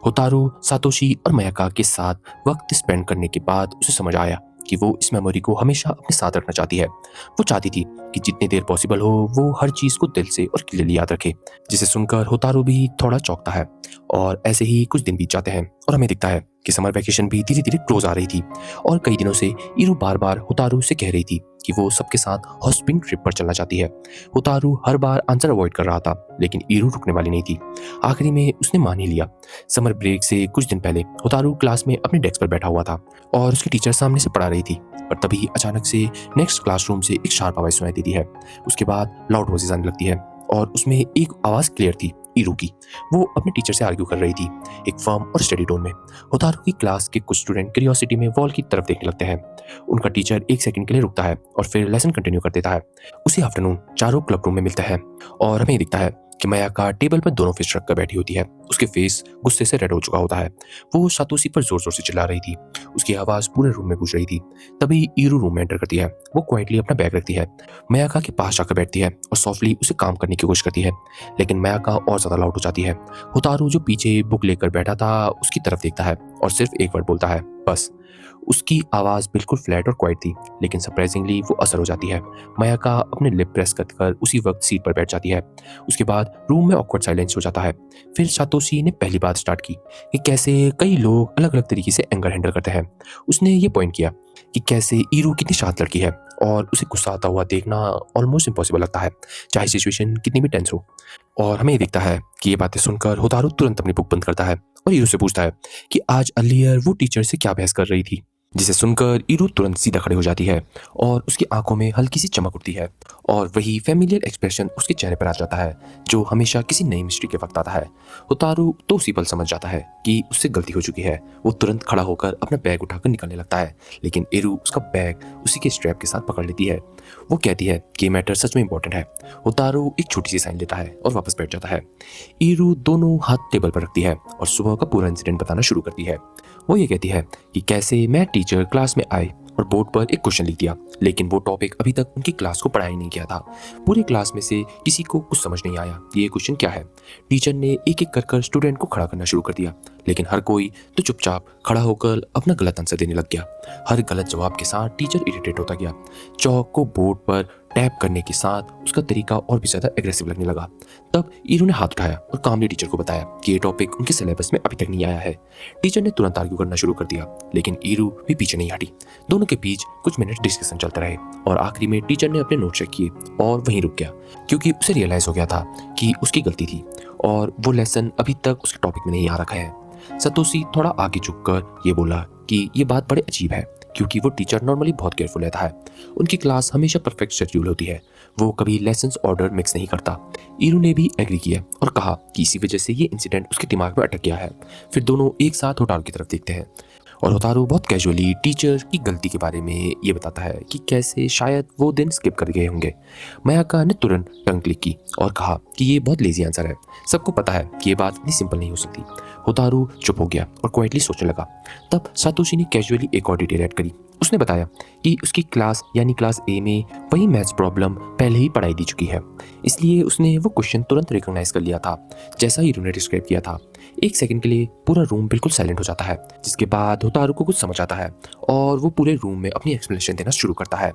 होतारू, सातोशी और मयाका के साथ वक्त स्पेंड करने के बाद उसे समझ आया कि वो इस मेमोरी को हमेशा अपने साथ रखना चाहती है। वो चाहती थी कि जितनी देर पॉसिबल हो वो हर चीज को दिल से और क्लियरली याद रखे। जिसे सुनकर होतारू भी थोड़ा चौंकता है। और ऐसे ही कुछ दिन बीत जाते हैं और हमें दिखता है कि समर वैकेशन भी धीरे धीरे क्लोज आ रही थी, और कई दिनों से ईरू बार बार होतारू से कह रही थी कि वो सबके साथ हॉट स्प्रिंग ट्रिप पर चलना चाहती है। होतारू हर बार आंसर अवॉइड कर रहा था, लेकिन ईरू रुकने वाली नहीं थी। आखिरी में उसने मान ही लिया। समर ब्रेक से कुछ दिन पहले होतारू क्लास में अपने डेस्क पर बैठा हुआ था और उसकी टीचर सामने से पढ़ा रही थी, पर तभी अचानक से नेक्स्ट क्लासरूम से एक शार्प आवाज सुनाई देती है। उसके बाद लाउड वॉइस आने लगती है और उसमें एक आवाज क्लियर थी, ईरू की। वो अपने टीचर से आर्ग्यू कर रही थी, एक फर्म और स्टडी टोन में। होतारू की क्लास के कुछ स्टूडेंट क्यूरियोसिटी में वॉल की तरफ देखने लगते हैं। उनका टीचर एक सेकंड के लिए रुकता है और फिर लेसन कंटिन्यू कर देता है। उसी आफ्टरनून चारों क्लब रूम में मिलते हैं और हमें दिखता है कि मयाका टेबल पर दोनों फिस्ट रखकर बैठी होती है। उसके फेस गुस्से से रेड हो चुका होता है। वो सातोशी पर जोर जोर से चिल्ला रही थी। उसकी आवाज पूरे रूम में गूंज रही थी। तभी ईरू रूम में एंटर करती है। वो क्वाइटली अपना बैग रखती है, मयाका के पास जाकर बैठती है और सॉफ्टली उसे काम करने की कोशिश करती है, लेकिन मयाका और ज्यादा लाउड हो जाती है। होतारू जो पीछे बुक लेकर बैठा था उसकी तरफ देखता है और सिर्फ एक वर्ड बोलता है, बस। उसकी आवाज बिल्कुल फ्लैट और क्वाइट थी, लेकिन सरप्राइजिंगली वो असर हो जाती है। मयाका अपने लिप प्रेस कर उसी वक्त सीट पर बैठ जाती है। उसके बाद रूम में ऑकवर्ड साइलेंस हो जाता है। फिर सातोशी ने पहली बात स्टार्ट की कि कैसे कई लोग अलग अलग तरीके से एंगर हैंडल करते हैं। उसने ये पॉइंट किया कि कैसे ईरू कितनी शांत लड़की है और उसे गुस्सा आता हुआ देखना ऑलमोस्ट इम्पॉसिबल लगता है, चाहे सिचुएशन कितनी भी टेंस हो। और हमें ये दिखता है कि ये बातें सुनकर होतारू तुरंत अपनी बुक बंद करता है और ईरू से पूछता है कि आज अर्लियर वो टीचर से क्या बहस कर रही थी। जिसे सुनकर ईरू तुरंत सीधा खड़े हो जाती है और उसकी आंखों में हल्की सी चमक उठती है और वही फेमिलियर एक्सप्रेशन उसके चेहरे पर आ जाता है जो हमेशा किसी नई मिस्ट्री के वक्त आता है। होतारू तो उसी पल समझ जाता है कि उससे गलती हो चुकी है। वो तुरंत खड़ा होकर अपना बैग उठाकर निकलने लगता है, लेकिन ईरू उसका बैग उसी के स्ट्रैप के साथ पकड़ लेती है। वो कहती है कि मैटर सच में इंपॉर्टेंट है। होतारू एक छोटी सी साइन लेता है और वापस बैठ जाता है। ईरू दोनों हाथ टेबल पर रखती है और सुबह का पूरा इंसिडेंट बताना शुरू करती है। वो ये कहती है कि कैसे मैं टीचर क्लास में आए और बोर्ड पर एक क्वेश्चन लिख दिया, लेकिन वो टॉपिक अभी तक उनकी क्लास को पढ़ाया नहीं किया था। पूरी क्लास में से किसी को कुछ समझ नहीं आया ये क्वेश्चन क्या है। टीचर ने एक एक कर स्टूडेंट को खड़ा करना शुरू कर दिया, लेकिन हर कोई तो चुपचाप खड़ा होकर अपना गलत आंसर देने लग गया। हर गलत जवाब के साथ टीचर इरिटेट होता गया। चौक को बोर्ड पर टैप करने के साथ उसका तरीका और भी ज़्यादा एग्रेसिव लगने लगा। तब ईरू ने हाथ उठाया और कामली टीचर को बताया कि ये टॉपिक उनके सिलेबस में अभी तक नहीं आया है। टीचर ने तुरंत आर्ग्यू करना शुरू कर दिया, लेकिन ईरू भी पीछे नहीं हटी। दोनों के बीच कुछ मिनट डिस्कशन चलते रहे और आखिरी में टीचर ने अपने नोट चेक किए और वहीं रुक गया, क्योंकि उसे रियलाइज़ हो गया था कि उसकी गलती थी और वो लेसन अभी तक उसके टॉपिक में नहीं आ रखा है। सतोशी थोड़ा आगे झुककर ये बोला कि ये बात बड़े अजीब है, क्योंकि वो टीचर नॉर्मली बहुत केयरफुल रहता है। उनकी क्लास हमेशा परफेक्ट शेड्यूल होती है, वो कभी लेसन्स ऑर्डर मिक्स नहीं करता। ईरू ने भी एग्री किया और कहा कि इसी वजह से ये इंसिडेंट उसके दिमाग में अटक गया है। फिर दोनों एक साथ होटारू की तरफ देखते हैं और होतारू बहुत कैजुअली टीचर की गलती के बारे में ये बताता है कि कैसे शायद वो दिन स्किप कर गए होंगे। मयाका ने तुरंत टंग क्लिक की और कहा कि ये बहुत लेजी आंसर है, सबको पता है कि ये बात इतनी सिंपल नहीं हो सकती। होतारू चुप हो गया और क्वाइटली सोचने लगा। तब सातोशी ने कैजुअली एक और डिटेल ऐड करी। उसने बताया कि उसकी क्लास यानी क्लास ए में वही मैथ्स प्रॉब्लम पहले ही पढ़ाई दी चुकी है, इसलिए उसने वो क्वेश्चन तुरंत रिकॉग्नाइज कर लिया था जैसा हीरो ने डिस्क्राइब किया था। एक सेकंड के लिए पूरा रूम बिल्कुल साइलेंट हो जाता है, जिसके बाद होतारू को कुछ समझ आता है और वो पूरे रूम में अपनी एक्सप्लेनेशन देना शुरू करता है।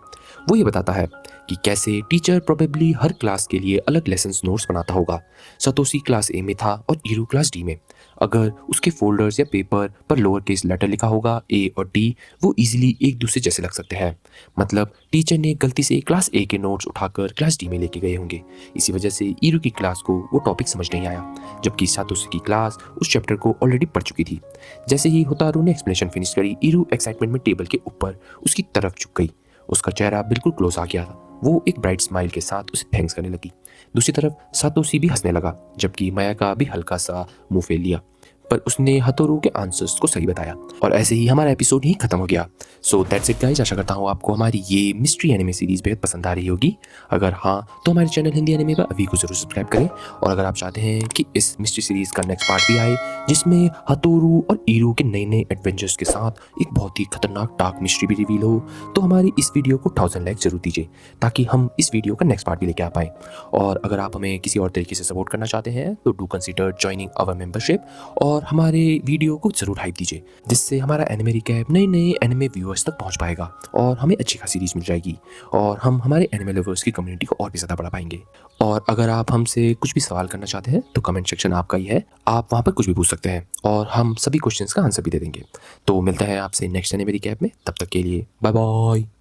वो ये बताता है कि कैसे टीचर प्रोबेबली हर क्लास के लिए अलग लेसन्स नोट्स बनाता होगा। सतोशी क्लास ए में था और ईरू क्लास डी में। अगर उसके फोल्डर्स या पेपर पर लोअर केस लेटर लिखा होगा ए और डी, वो इजीली एक दूसरे जैसे लग सकते हैं। मतलब टीचर ने गलती से क्लास ए के नोट्स उठाकर क्लास डी में लेके गए होंगे। इसी वजह से ईरू की क्लास को वो टॉपिक समझ नहीं आया, जबकि सातोशी की क्लास उस चैप्टर को ऑलरेडी पढ़ चुकी थी। जैसे ही होतारू ने एक्सप्लेनेशन फिनिश करी, ईरू एक्साइटमेंट में टेबल के ऊपर उसकी तरफ झुक गई। उसका चेहरा बिल्कुल क्लोज आ गया था। वो एक ब्राइट स्माइल के साथ उसे थैंक्स करने लगी। दूसरी तरफ सातोशी भी हंसने लगा, जबकि मयाका भी हल्का सा मुंह फेर लिया, पर उसने हतोरू के आंसर्स को सही बताया। और ऐसे ही हमारा एपिसोड ही खत्म हो गया। So that's it guys. आशा करता हूँ आपको हमारी ये मिस्ट्री एनिमे सीरीज बेहद पसंद आ रही होगी। अगर हाँ तो हमारे चैनल हिंदी एनिमे पर अभी को जरूर सब्सक्राइब करें। और अगर आप चाहते हैं कि इस मिस्ट्री सीरीज का नेक्स्ट पार्ट भी आए, जिसमें हतोरू और ईरू के नए नए एडवेंचर्स के साथ एक बहुत ही खतरनाक डार्क मिस्ट्री भी रिवील हो, तो हमारी इस वीडियो को 1000 लाइक जरूर दीजिए, ताकि हम इस वीडियो का नेक्स्ट पार्ट भी लेके आ पाएँ। और अगर आप हमें किसी और तरीके से सपोर्ट करना चाहते हैं तो do consider joining our membership और हमारे वीडियो को जरूर हाइप दीजिए, जिससे हमारा एनिमे रिकैप नए नए एनिमे व्यूअर्स तक पहुंच पाएगा और हमें अच्छी खासी रीच मिल जाएगी और हम हमारे एनिमे लवर्स की कम्युनिटी को और भी ज़्यादा बढ़ा पाएंगे। और अगर आप हमसे कुछ भी सवाल करना चाहते हैं तो कमेंट सेक्शन आपका ही है, आप वहाँ पर कुछ भी पूछ सकते हैं और हम सभी क्वेश्चंस का आंसर भी दे देंगे। तो मिलते हैं आपसे नेक्स्ट एनिमे रिकैप में, तब तक के लिए बाय बाय।